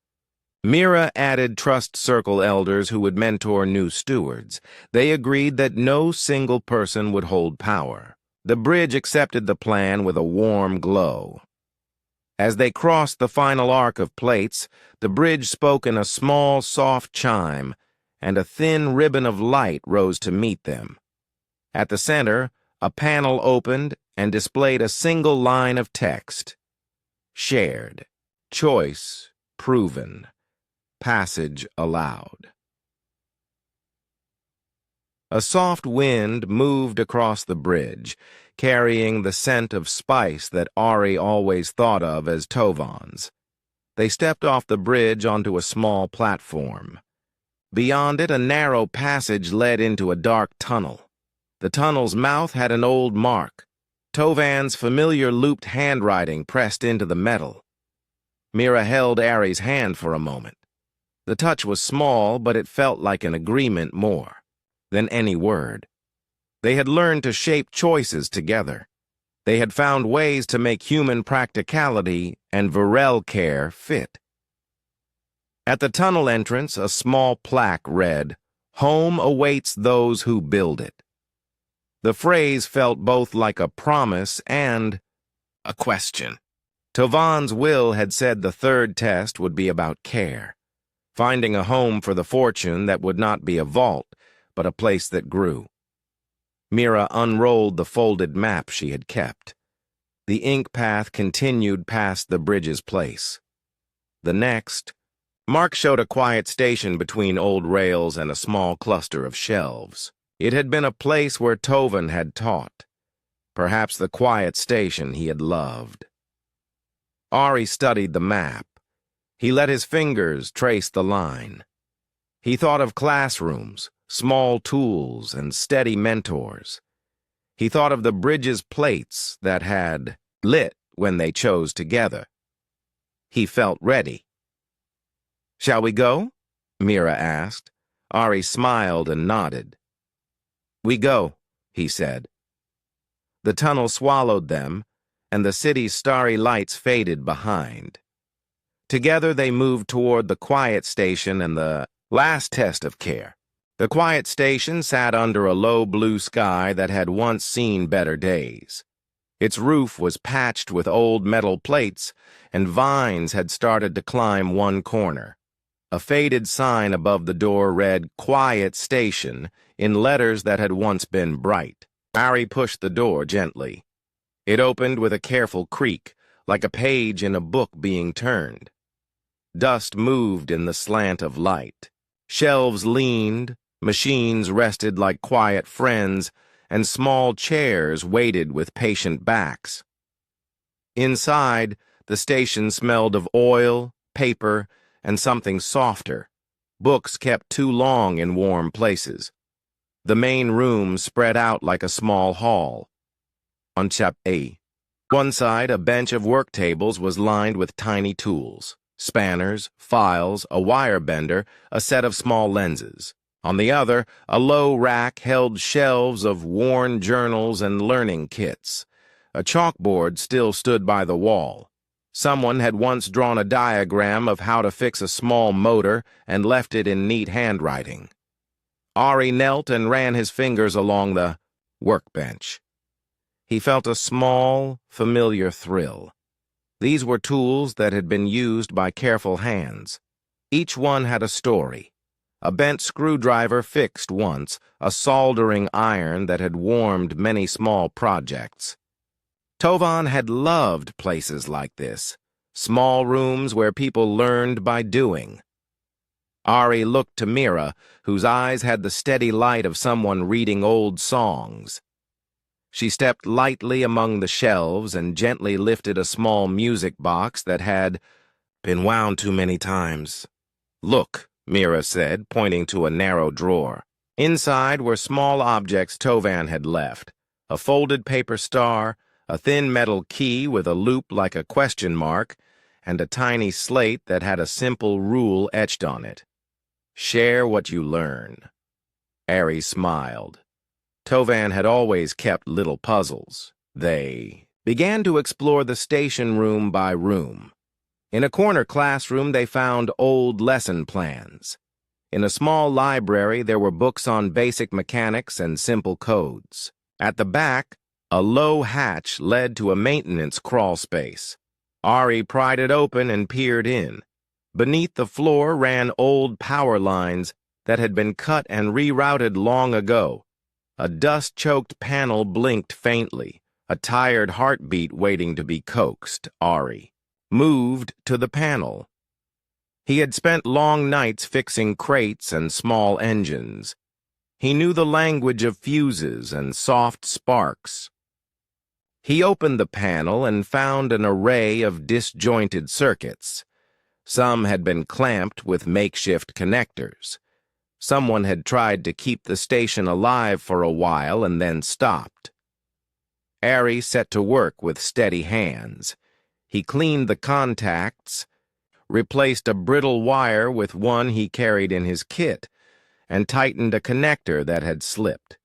[SPEAKER 1] Mira added trust circle elders who would mentor new stewards. They agreed that no single person would hold power. The bridge accepted the plan with a warm glow. As they crossed the final arc of plates, the bridge spoke in a small, soft chime, and a thin ribbon of light rose to meet them. At the center, a panel opened and displayed a single line of text. Shared. Choice proven. Passage allowed. A soft wind moved across the bridge, carrying the scent of spice that Ari always thought of as Tovan's. They stepped off the bridge onto a small platform. Beyond it, a narrow passage led into a dark tunnel. The tunnel's mouth had an old mark. Tovan's familiar looped handwriting pressed into the metal. Mira held Ari's hand for a moment. The touch was small, but it felt like an agreement more than any word. They had learned to shape choices together. They had found ways to make human practicality and Varel care fit. At the tunnel entrance, a small plaque read, "Home awaits those who build it." The phrase felt both like a promise and a question. Tovan's will had said the third test would be about care, finding a home for the fortune that would not be a vault, but a place that grew. Mira unrolled the folded map she had kept. The ink path continued past the bridge's place. The next, Mark showed a quiet station between old rails and a small cluster of shelves. It had been a place where Tovan had taught, perhaps the quiet station he had loved. Ari studied the map. He let his fingers trace the line. He thought of classrooms, small tools, and steady mentors. He thought of the bridge's plates that had lit when they chose together. He felt ready. "Shall we go?" Mira asked. Ari smiled and nodded. "We go," he said. The tunnel swallowed them, and the city's starry lights faded behind. Together they moved toward the quiet station and the last test of care. The quiet station sat under a low blue sky that had once seen better days. Its roof was patched with old metal plates, and vines had started to climb one corner. A faded sign above the door read, "Quiet Station," in letters that had once been bright. Ari pushed the door gently. It opened with a careful creak, like a page in a book being turned. Dust moved in the slant of light. Shelves leaned, machines rested like quiet friends, and small chairs waited with patient backs. Inside, the station smelled of oil, paper, and something softer, books kept too long in warm places. The main room spread out like a small hall. On Chap A, one side, a bench of work tables was lined with tiny tools, spanners, files, a wire bender, a set of small lenses. On the other, a low rack held shelves of worn journals and learning kits. A chalkboard still stood by the wall. Someone had once drawn a diagram of how to fix a small motor and left it in neat handwriting. Ari knelt and ran his fingers along the workbench. He felt a small, familiar thrill. These were tools that had been used by careful hands. Each one had a story. A bent screwdriver fixed once, a soldering iron that had warmed many small projects. Tovan had loved places like this, small rooms where people learned by doing. Ari looked to Mira, whose eyes had the steady light of someone reading old songs. She stepped lightly among the shelves and gently lifted a small music box that had been wound too many times. "Look," Mira said, pointing to a narrow drawer. Inside were small objects Tovan had left: a folded paper star, a thin metal key with a loop like a question mark, and a tiny slate that had a simple rule etched on it. "Share what you learn." Ari smiled. Tovan had always kept little puzzles. They began to explore the station room by room. In a corner classroom, they found old lesson plans. In a small library, there were books on basic mechanics and simple codes. At the back, a low hatch led to a maintenance crawl space. Ari pried it open and peered in. Beneath the floor ran old power lines that had been cut and rerouted long ago. A dust-choked panel blinked faintly, a tired heartbeat waiting to be coaxed. Ari moved to the panel. He had spent long nights fixing crates and small engines. He knew the language of fuses and soft sparks. He opened the panel and found an array of disjointed circuits. Some had been clamped with makeshift connectors. Someone had tried to keep the station alive for a while and then stopped. Ari set to work with steady hands. He cleaned the contacts, replaced a brittle wire with one he carried in his kit, and tightened a connector that had slipped.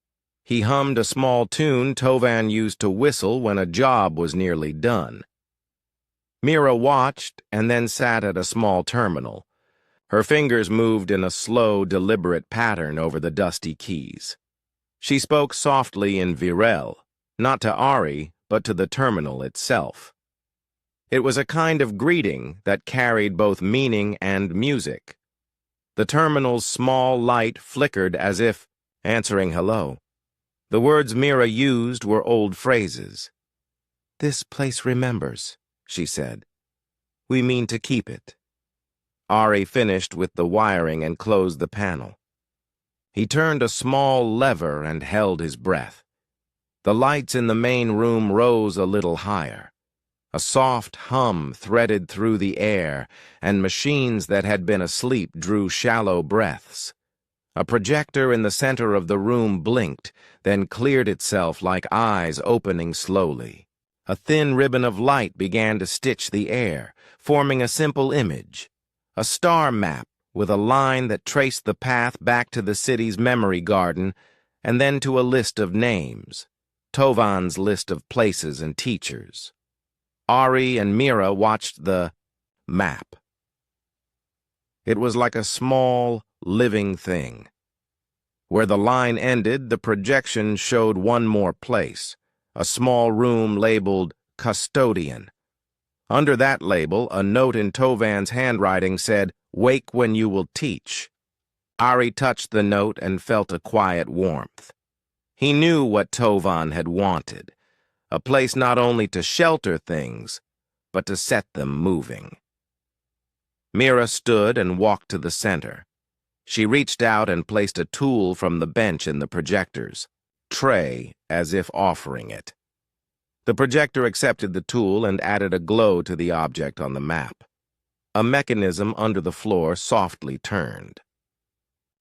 [SPEAKER 1] He hummed a small tune Tovan used to whistle when a job was nearly done. Mira watched and then sat at a small terminal. Her fingers moved in a slow, deliberate pattern over the dusty keys. She spoke softly in Virel, not to Ari, but to the terminal itself. It was a kind of greeting that carried both meaning and music. The terminal's small light flickered as if answering hello. The words Mira used were old phrases. "This place remembers," she said. "We mean to keep it." Ari finished with the wiring and closed the panel. He turned a small lever and held his breath. The lights in the main room rose a little higher. A soft hum threaded through the air, and machines that had been asleep drew shallow breaths. A projector in the center of the room blinked, then cleared itself like eyes opening slowly. A thin ribbon of light began to stitch the air, forming a simple image. A star map with a line that traced the path back to the city's memory garden, and then to a list of names. Tovan's list of places and teachers. Ari and Mira watched the map. It was like a small, living thing. Where the line ended, the projection showed one more place, a small room labeled Custodian. Under that label, a note in Tovan's handwriting said, "Wake when you will teach." Ari touched the note and felt a quiet warmth. He knew what Tovan had wanted. A place not only to shelter things, but to set them moving. Mira stood and walked to the center. She reached out and placed a tool from the bench in the projector's tray, as if offering it. The projector accepted the tool and added a glow to the object on the map. A mechanism under the floor softly turned.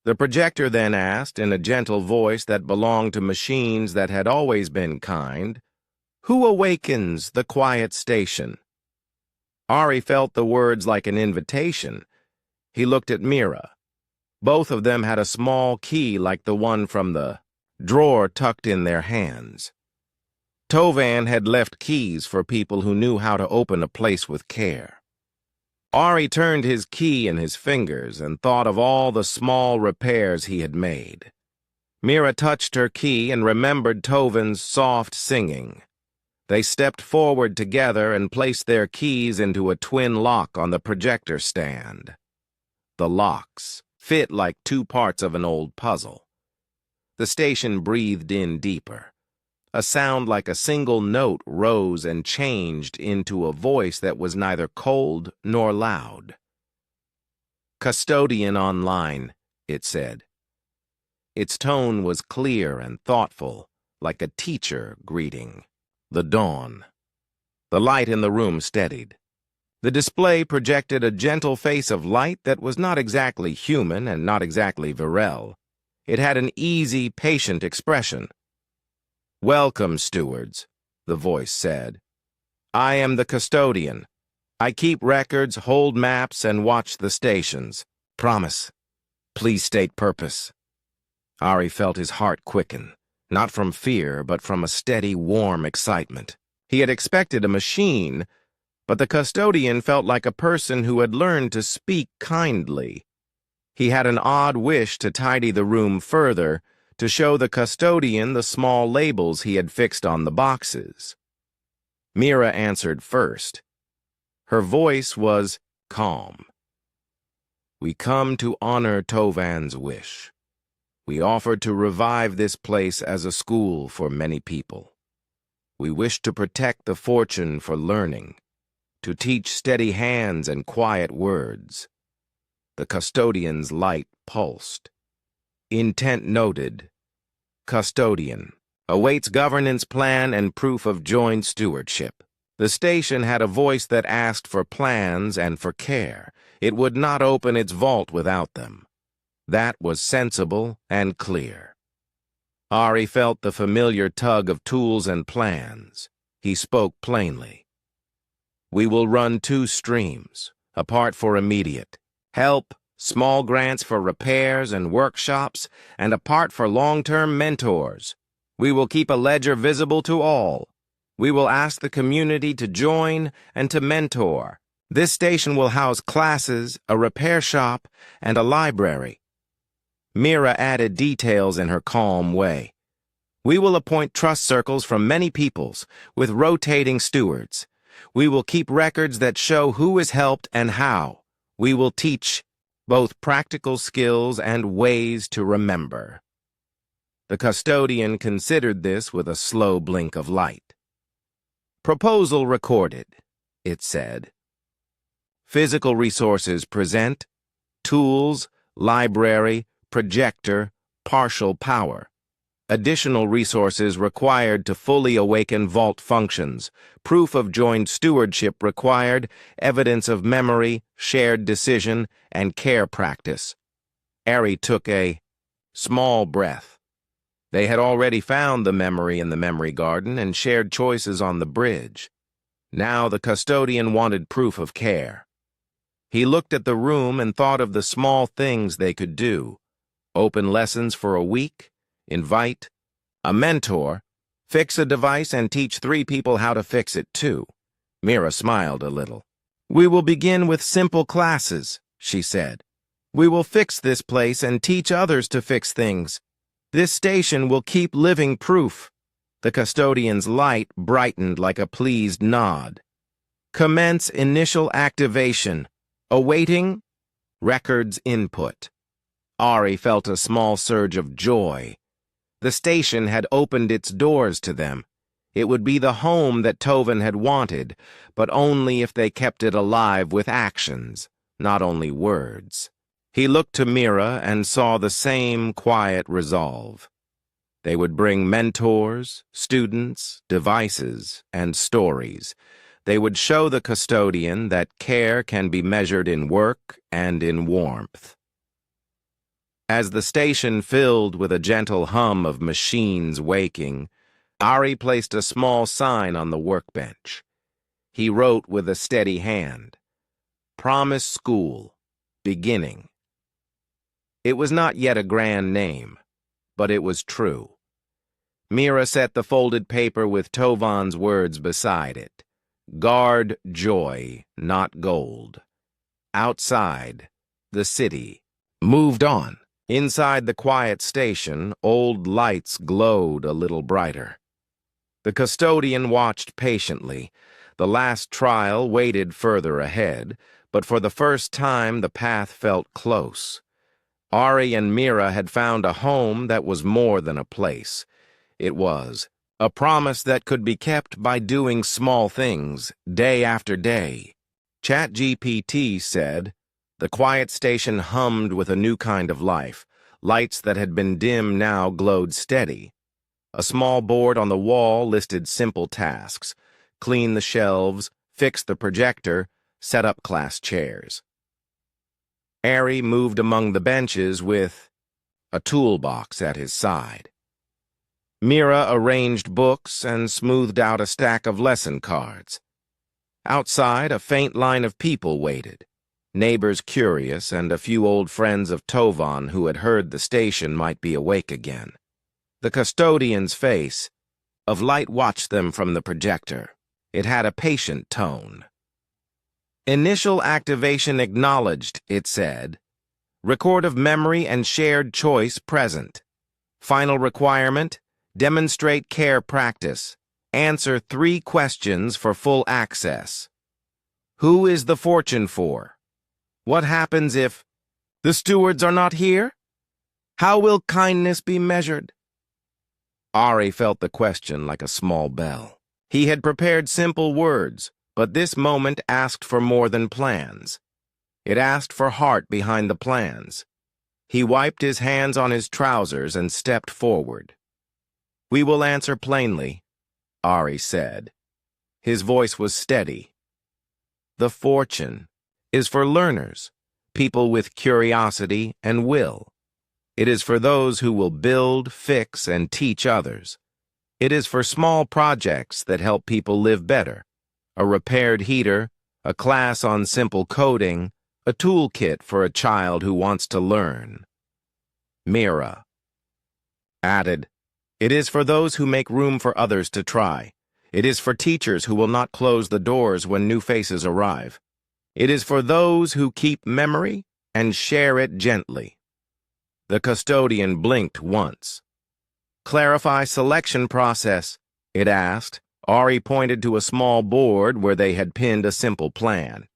[SPEAKER 1] The projector then asked, in a gentle voice that belonged to machines that had always been kind, "Who awakens the quiet station?" Ari felt the words like an invitation. He looked at Mira. Both of them had a small key like the one from the drawer tucked in their hands. Tovan had left keys for people who knew how to open a place with care. Ari turned his key in his fingers and thought of all the small repairs he had made. Mira touched her key and remembered Tovan's soft singing. They stepped forward together and placed their keys into a twin lock on the projector stand. The locks fit like two parts of an old puzzle. The station breathed in deeper. A sound like a single note rose and changed into a voice that was neither cold nor loud. Custodian online, it said. Its tone was clear and thoughtful, like a teacher greeting. The dawn. The light in the room steadied. The display projected a gentle face of light that was not exactly human and not exactly virile. It had an easy, patient expression. "Welcome, stewards," the voice said. "I am the custodian. I keep records, hold maps, and watch the stations. Promise. Please state purpose." Ari felt his heart quicken, not from fear, but from a steady, warm excitement. He had expected a machine, but the custodian felt like a person who had learned to speak kindly. He had an odd wish to tidy the room further, to show the custodian the small labels he had fixed on the boxes. Mira answered first. Her voice was calm. "We come to honor Tovan's wish. We offer to revive this place as a school for many people. We wish to protect the fortune for learning, to teach steady hands and quiet words." The custodian's light pulsed. Intent noted. Custodian. Awaits governance plan and proof of joint stewardship. The station had a voice that asked for plans and for care. It would not open its vault without them. That was sensible and clear. Ari felt the familiar tug of tools and plans. He spoke plainly. "We will run 2 streams, a part for immediate help, small grants for repairs and workshops, and a part for long-term mentors. We will keep a ledger visible to all. We will ask the community to join and to mentor. This station will house classes, a repair shop, and a library." Mira added details in her calm way. "We will appoint trust circles from many peoples, with rotating stewards. We will keep records that show who is helped and how. We will teach both practical skills and ways to remember." The custodian considered this with a slow blink of light. "Proposal recorded," it said. "Physical resources present, tools, library, projector, partial power. Additional resources required to fully awaken vault functions. Proof of joint stewardship required, evidence of memory, shared decision, and care practice." Ari took a small breath. They had already found the memory in the memory garden and shared choices on the bridge. Now the custodian wanted proof of care. He looked at the room and thought of the small things they could do. Open lessons for a week, invite a mentor, fix a device and teach 3 people how to fix it too. Mira smiled a little. "We will begin with simple classes," she said. "We will fix this place and teach others to fix things. This station will keep living proof." The custodian's light brightened like a pleased nod. "Commence initial activation. Awaiting records input." Ari felt a small surge of joy. The station had opened its doors to them. It would be the home that Tovan had wanted, but only if they kept it alive with actions, not only words. He looked to Mira and saw the same quiet resolve. They would bring mentors, students, devices, and stories. They would show the custodian that care can be measured in work and in warmth. As the station filled with a gentle hum of machines waking, Ari placed a small sign on the workbench. He wrote with a steady hand, "Promise School, Beginning." It was not yet a grand name, but it was true. Mira set the folded paper with Tovan's words beside it. Guard joy, not gold. Outside, the city moved on. Inside the quiet station, old lights glowed a little brighter. The custodian watched patiently. The last trial waited further ahead, but for the first time the path felt close. Ari and Mira had found a home that was more than a place. It was a promise that could be kept by doing small things, day after day. ChatGPT said, The quiet station hummed with a new kind of life. Lights that had been dim now glowed steady. A small board on the wall listed simple tasks: clean the shelves, fix the projector, set up class chairs. Ari moved among the benches with a toolbox at his side. Mira arranged books and smoothed out a stack of lesson cards. Outside, a faint line of people waited. Neighbors curious and a few old friends of Tovan who had heard the station might be awake again. The custodian's face of light watched them from the projector. It had a patient tone. Initial activation acknowledged, it said. Record of memory and shared choice present. Final requirement, demonstrate care practice. Answer 3 questions for full access. Who is the fortune for? What happens if the stewards are not here? How will kindness be measured? Ari felt the question like a small bell. He had prepared simple words, but this moment asked for more than plans. It asked for heart behind the plans. He wiped his hands on his trousers and stepped forward. We will answer plainly, Ari said. His voice was steady. The fortune is for learners, people with curiosity and will. It is for those who will build, fix, and teach others. It is for small projects that help people live better. A repaired heater, a class on simple coding, a toolkit for a child who wants to learn. Mira added, It is for those who make room for others to try. It is for teachers who will not close the doors when new faces arrive. It is for those who keep memory and share it gently. The custodian blinked once. Clarify selection process, it asked. Ari pointed to a small board where they had pinned a simple plan.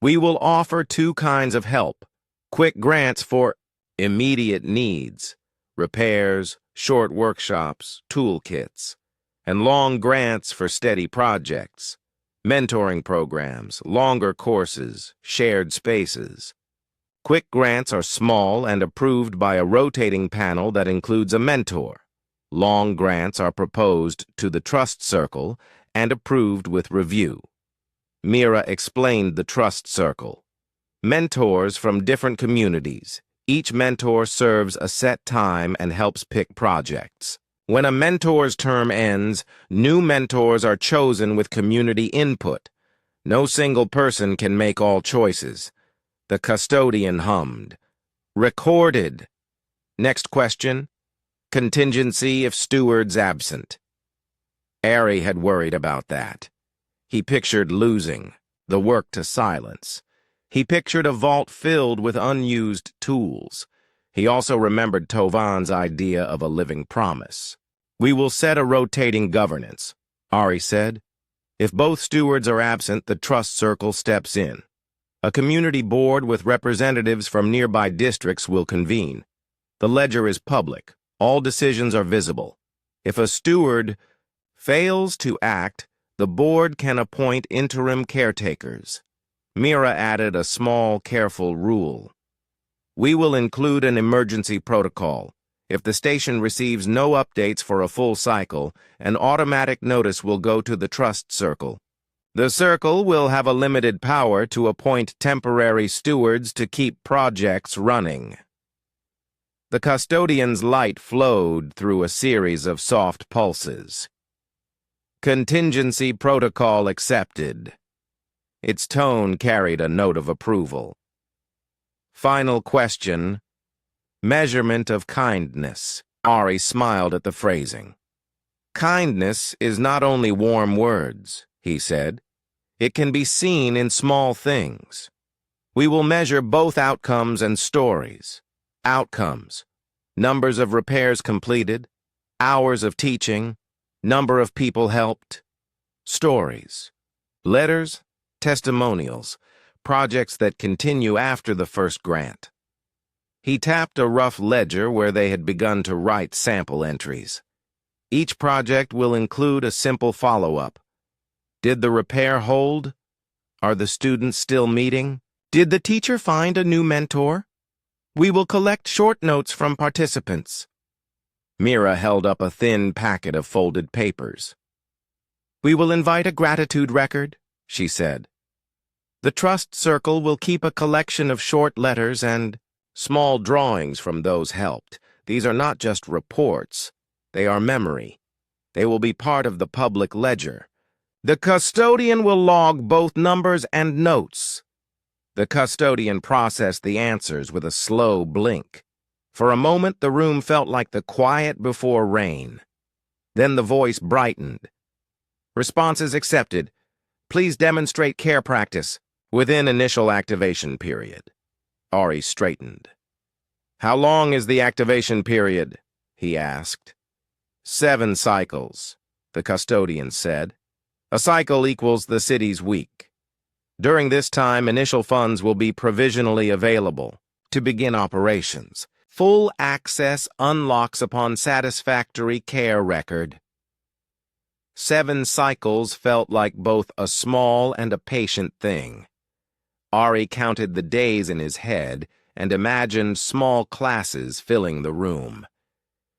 [SPEAKER 1] We will offer 2 kinds of help. Quick grants for immediate needs, repairs, short workshops, toolkits, and long grants for steady projects, mentoring programs, longer courses, shared spaces. Quick grants are small and approved by a rotating panel that includes a mentor. Long grants are proposed to the trust circle and approved with review. Mira explained the trust circle. Mentors from different communities. Each mentor serves a set time and helps pick projects. When a mentor's term ends, new mentors are chosen with community input. No single person can make all choices. The custodian hummed. Recorded. Next question. Contingency if stewards absent. Ari had worried about that. He pictured losing, the work to silence. He pictured a vault filled with unused tools. He also remembered Tovan's idea of a living promise. We will set a rotating governance, Ari said. If both stewards are absent, the trust circle steps in. A community board with representatives from nearby districts will convene. The ledger is public. All decisions are visible. If a steward fails to act, the board can appoint interim caretakers. Mira added a small, careful rule. We will include an emergency protocol. If the station receives no updates for a full cycle, an automatic notice will go to the trust circle. The circle will have a limited power to appoint temporary stewards to keep projects running. The custodian's light flowed through a series of soft pulses. Contingency protocol accepted. Its tone carried a note of approval. Final question. Measurement of kindness. Ari smiled at the phrasing. Kindness is not only warm words, he said. It can be seen in small things. We will measure both outcomes and stories. Outcomes. Numbers of repairs completed, hours of teaching, number of people helped. Stories. Letters, testimonials, projects that continue after the first grant. He tapped a rough ledger where they had begun to write sample entries. Each project will include a simple follow-up. Did the repair hold? Are the students still meeting? Did the teacher find a new mentor? We will collect short notes from participants. Mira held up a thin packet of folded papers. We will invite a gratitude record, she said. The trust circle will keep a collection of short letters and small drawings from those helped. These are not just reports. They are memory. They will be part of the public ledger. The custodian will log both numbers and notes. The custodian processed the answers with a slow blink. For a moment, the room felt like the quiet before rain. Then the voice brightened. Responses accepted. Please demonstrate care practice within initial activation period. Ari straightened. How long is the activation period? He asked. 7 cycles, the custodian said. A cycle equals the city's week. During this time, initial funds will be provisionally available to begin operations. Full access unlocks upon satisfactory care record. 7 cycles felt like both a small and a patient thing. Ari counted the days in his head and imagined small classes filling the room.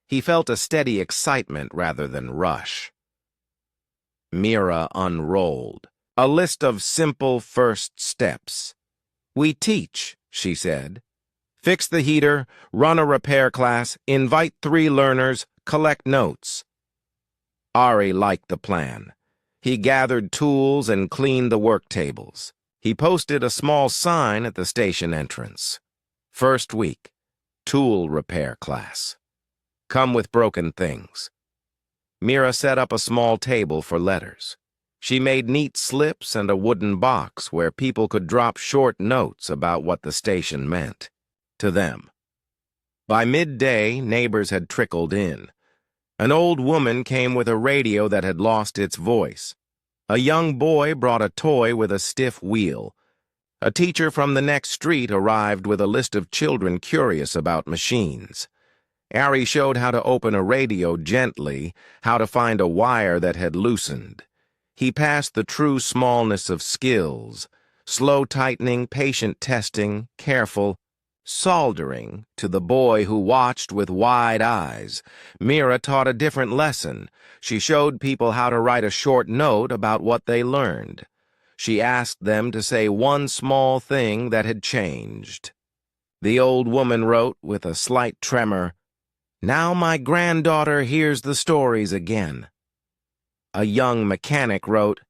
[SPEAKER 1] He felt a steady excitement rather than rush. Mira unrolled a list of simple first steps. We teach, she said. Fix the heater, run a repair class, invite 3 learners, collect notes. Ari liked the plan. He gathered tools and cleaned the work tables. He posted a small sign at the station entrance. First week, tool repair class. Come with broken things. Mira set up a small table for letters. She made neat slips and a wooden box where people could drop short notes about what the station meant to them. By midday, neighbors had trickled in. An old woman came with a radio that had lost its voice. A young boy brought a toy with a stiff wheel. A teacher from the next street arrived with a list of children curious about machines. Ari showed how to open a radio gently, how to find a wire that had loosened. He passed the true smallness of skills, slow tightening, patient testing, careful, soldering, to the boy who watched with wide eyes. Mira taught a different lesson. She showed people how to write a short note about what they learned. She asked them to say one small thing that had changed. The old woman wrote with a slight tremor, "Now my granddaughter hears the stories again." A young mechanic wrote,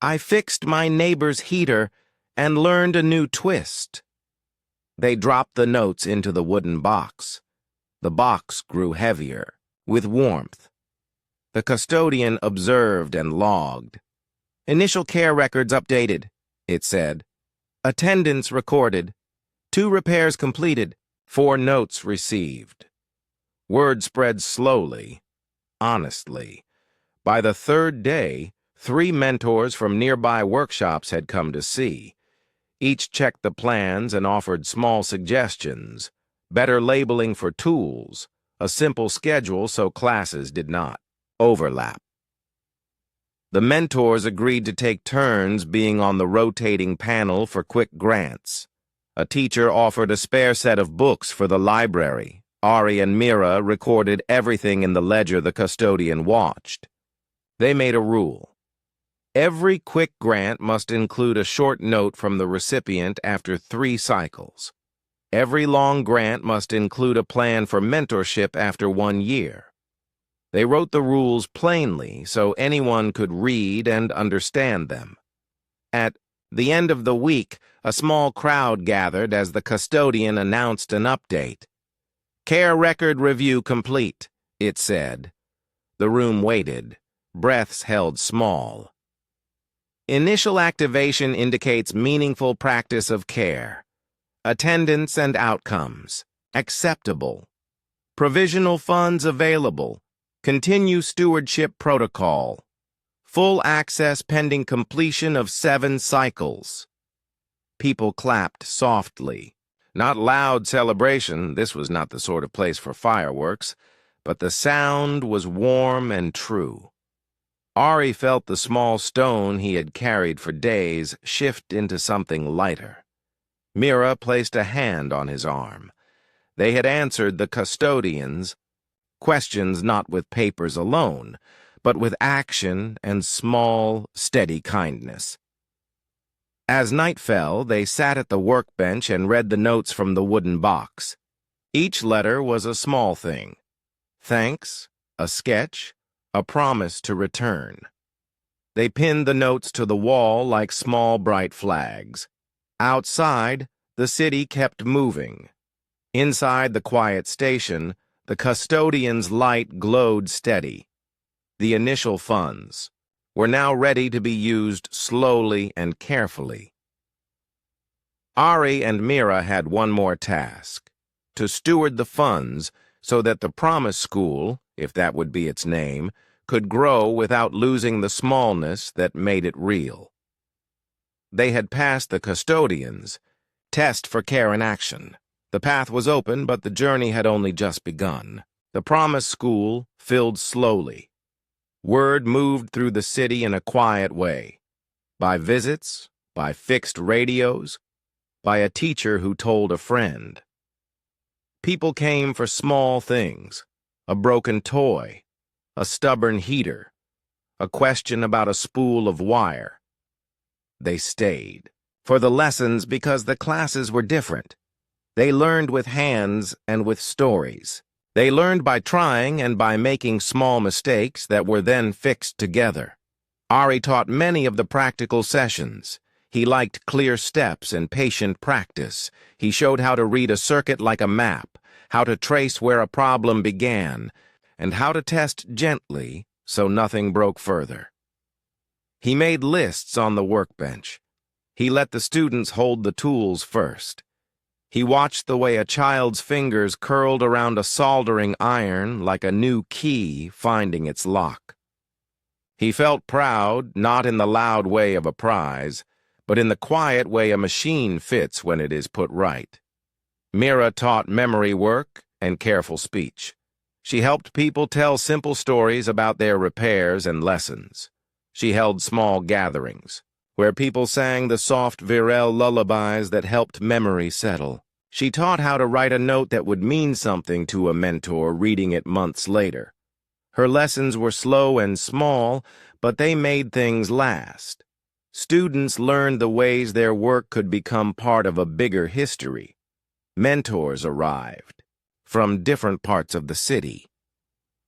[SPEAKER 1] "I fixed my neighbor's heater and learned a new twist." They dropped the notes into the wooden box. The box grew heavier, with warmth. The custodian observed and logged. Initial care records updated, it said. Attendance recorded. 2 repairs completed. 4 notes received. Word spread slowly, honestly. By the 3rd day, 3 mentors from nearby workshops had come to see. Each checked the plans and offered small suggestions, better labeling for tools, a simple schedule so classes did not overlap. The mentors agreed to take turns being on the rotating panel for quick grants. A teacher offered a spare set of books for the library. Ari and Mira recorded everything in the ledger the custodian watched. They made a rule. Every quick grant must include a short note from the recipient after 3 cycles. Every long grant must include a plan for mentorship after 1 year. They wrote the rules plainly so anyone could read and understand them. At the end of the week, a small crowd gathered as the custodian announced an update. "Care record review complete," it said. The room waited, breaths held small. Initial activation indicates meaningful practice of care. Attendance and outcomes. Acceptable. Provisional funds available. Continue stewardship protocol. Full access pending completion of 7 cycles. People clapped softly. Not loud celebration, this was not the sort of place for fireworks, but the sound was warm and true. Ari felt the small stone he had carried for days shift into something lighter. Mira placed a hand on his arm. They had answered the custodians' questions not with papers alone, but with action and small, steady kindness. As night fell, they sat at the workbench and read the notes from the wooden box. Each letter was a small thing. Thanks, a sketch, a promise to return. They pinned the notes to the wall like small, bright flags. Outside, the city kept moving. Inside the quiet station, the custodian's light glowed steady. The initial funds were now ready to be used slowly and carefully. Ari and Mira had one more task: to steward the funds so that the Promise School, if that would be its name, could grow without losing the smallness that made it real. They had passed the custodians' test for care and action. The path was open, but the journey had only just begun. The Promise School filled slowly. Word moved through the city in a quiet way. By visits, by fixed radios, by a teacher who told a friend. People came for small things: a broken toy, a stubborn heater, a question about a spool of wire. They stayed for the lessons because the classes were different. They learned with hands and with stories. They learned by trying and by making small mistakes that were then fixed together. Ari taught many of the practical sessions. He liked clear steps and patient practice. He showed how to read a circuit like a map, how to trace where a problem began, and how to test gently so nothing broke further. He made lists on the workbench. He let the students hold the tools first. He watched the way a child's fingers curled around a soldering iron like a new key finding its lock. He felt proud, not in the loud way of a prize, but in the quiet way a machine fits when it is put right. Mira taught memory work and careful speech. She helped people tell simple stories about their repairs and lessons. She held small gatherings, where people sang the soft Virel lullabies that helped memory settle. She taught how to write a note that would mean something to a mentor reading it months later. Her lessons were slow and small, but they made things last. Students learned the ways their work could become part of a bigger history. Mentors arrived from different parts of the city.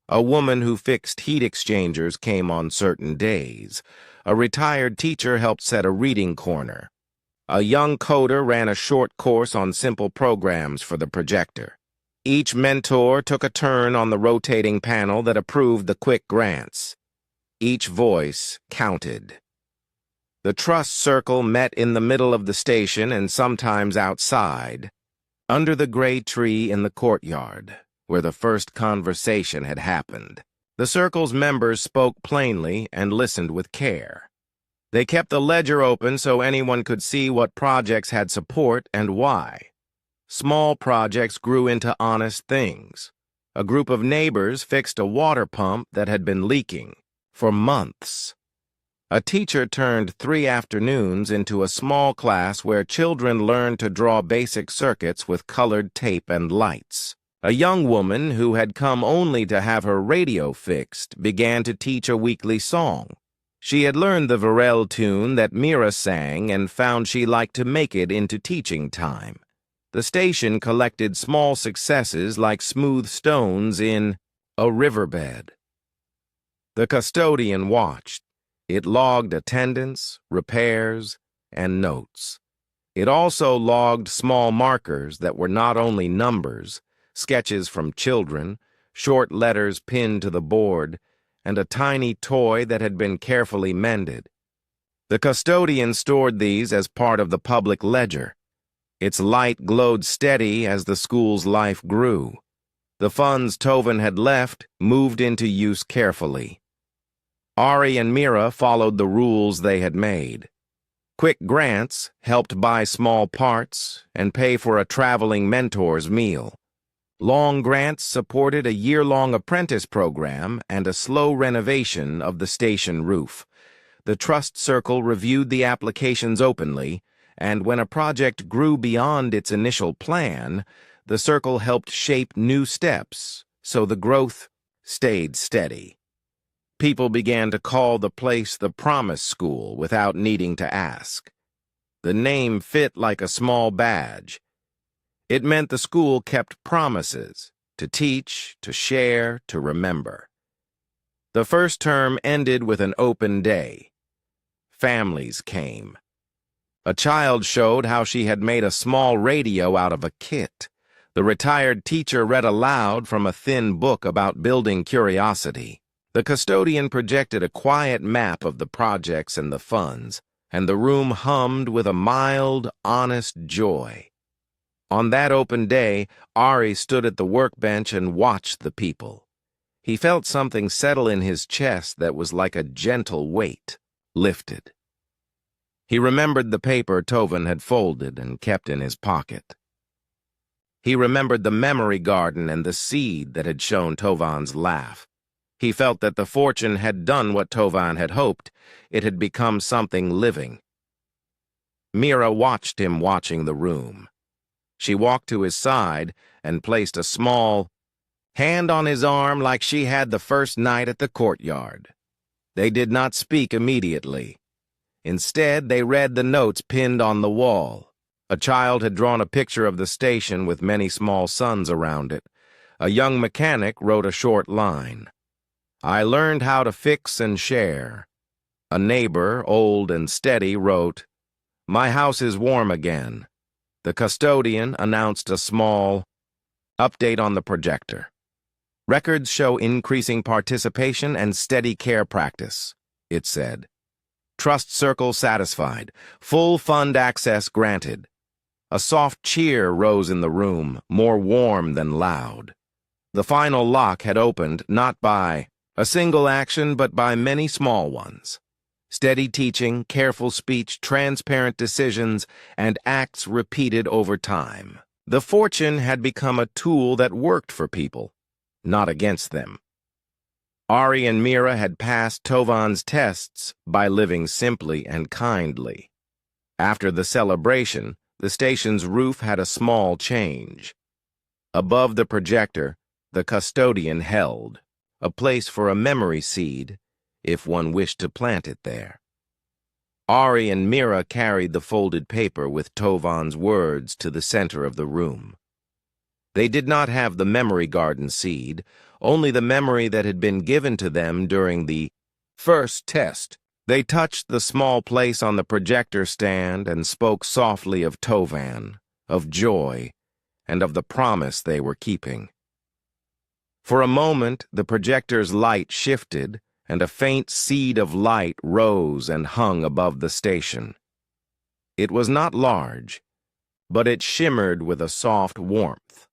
[SPEAKER 1] A woman who fixed heat exchangers came on certain days. A retired teacher helped set a reading corner. A young coder ran a short course on simple programs for the projector. Each mentor took a turn on the rotating panel that approved the quick grants. Each voice counted. The trust circle met in the middle of the station and sometimes outside, under the gray tree in the courtyard, where the first conversation had happened. The circle's members spoke plainly and listened with care. They kept the ledger open so anyone could see what projects had support and why. Small projects grew into honest things. A group of neighbors fixed a water pump that had been leaking for months. A teacher turned 3 afternoons into a small class where children learned to draw basic circuits with colored tape and lights. A young woman who had come only to have her radio fixed began to teach a weekly song. She had learned the Virel tune that Mira sang and found she liked to make it into teaching time. The station collected small successes like smooth stones in a riverbed. The custodian watched. It logged attendance, repairs, and notes. It also logged small markers that were not only numbers, sketches from children, short letters pinned to the board, and a tiny toy that had been carefully mended. The custodian stored these as part of the public ledger. Its light glowed steady as the school's life grew. The funds Tovan had left moved into use carefully. Ari and Mira followed the rules they had made. Quick grants helped buy small parts and pay for a traveling mentor's meal. Long grants supported a year-long apprentice program and a slow renovation of the station roof. The trust circle reviewed the applications openly, and when a project grew beyond its initial plan, the circle helped shape new steps, so the growth stayed steady. People began to call the place the Promise School without needing to ask. The name fit like a small badge. It meant the school kept promises to teach, to share, to remember. The first term ended with an open day. Families came. A child showed how she had made a small radio out of a kit. The retired teacher read aloud from a thin book about building curiosity. The custodian projected a quiet map of the projects and the funds, and the room hummed with a mild, honest joy. On that open day, Ari stood at the workbench and watched the people. He felt something settle in his chest that was like a gentle weight, lifted. He remembered the paper Tovan had folded and kept in his pocket. He remembered the memory garden and the seed that had shown Tovan's laugh. He felt that the fortune had done what Tovan had hoped. It had become something living. Mira watched him watching the room. She walked to his side and placed a small hand on his arm like she had the first night at the courtyard. They did not speak immediately. Instead, they read the notes pinned on the wall. A child had drawn a picture of the station with many small suns around it. A young mechanic wrote a short line. "I learned how to fix and share." A neighbor, old and steady, wrote, "My house is warm again." The custodian announced a small update on the projector. "Records show increasing participation and steady care practice," it said. "Trust circle satisfied. Full fund access granted." A soft cheer rose in the room, more warm than loud. The final lock had opened not by a single action, but by many small ones. Steady teaching, careful speech, transparent decisions, and acts repeated over time. The fortune had become a tool that worked for people, not against them. Ari and Mira had passed Tovan's tests by living simply and kindly. After the celebration, the station's roof had a small change. Above the projector, the custodian held a place for a memory seed, if one wished to plant it there. Ari and Mira carried the folded paper with Tovan's words to the center of the room. They did not have the memory garden seed, only the memory that had been given to them during the first test. They touched the small place on the projector stand and spoke softly of Tovan, of joy, and of the promise they were keeping. For a moment, the projector's light shifted, and a faint seed of light rose and hung above the station. It was not large, but it shimmered with a soft warmth.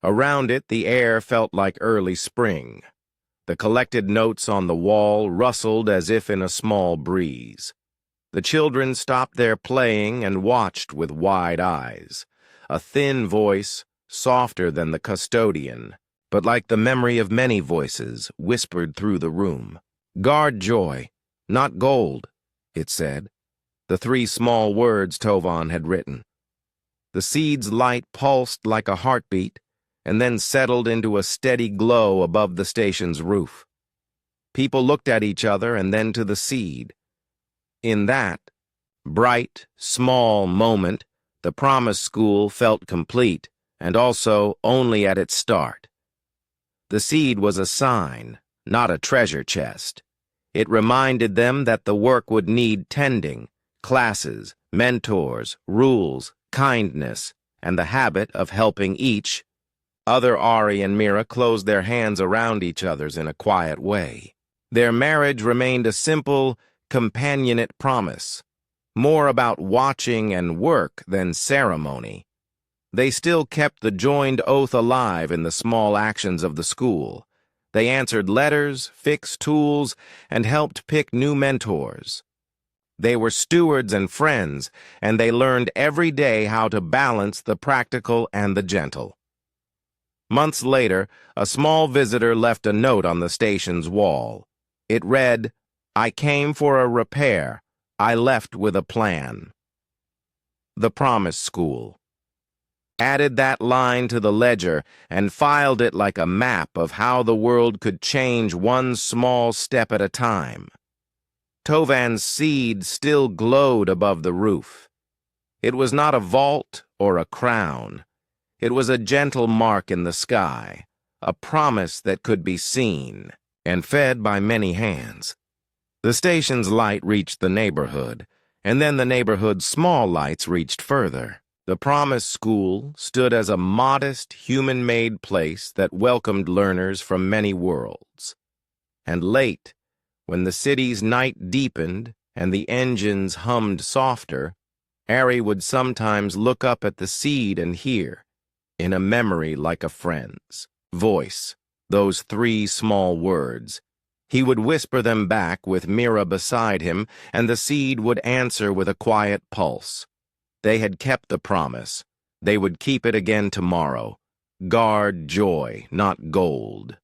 [SPEAKER 1] Around it, the air felt like early spring. The collected notes on the wall rustled as if in a small breeze. The children stopped their playing and watched with wide eyes. A thin voice, softer than the custodian, but like the memory of many voices, whispered through the room. "Guard joy, not gold," it said, the 3 small words Tovan had written. The seed's light pulsed like a heartbeat, and then settled into a steady glow above the station's roof. People looked at each other and then to the seed. In that bright, small moment, the Promise School felt complete, and also only at its start. The seed was a sign, not a treasure chest. It reminded them that the work would need tending, classes, mentors, rules, kindness, and the habit of helping each other. Ari and Mira closed their hands around each other's in a quiet way. Their marriage remained a simple, companionate promise, more about watching and work than ceremony. They still kept the joined oath alive in the small actions of the school. They answered letters, fixed tools, and helped pick new mentors. They were stewards and friends, and they learned every day how to balance the practical and the gentle. Months later, a small visitor left a note on the station's wall. It read, "I came for a repair. I left with a plan." The Promise School. Added that line to the ledger and filed it like a map of how the world could change one small step at a time. Tovan's seed still glowed above the roof. It was not a vault or a crown. It was a gentle mark in the sky, a promise that could be seen and fed by many hands. The station's light reached the neighborhood, and then the neighborhood's small lights reached further. The Promise School stood as a modest, human-made place that welcomed learners from many worlds. And late, when the city's night deepened and the engines hummed softer, Ari would sometimes look up at the seed and hear, in a memory like a friend's voice, those three small words. He would whisper them back with Mira beside him, and the seed would answer with a quiet pulse. They had kept the promise. They would keep it again tomorrow. Guard joy, not gold.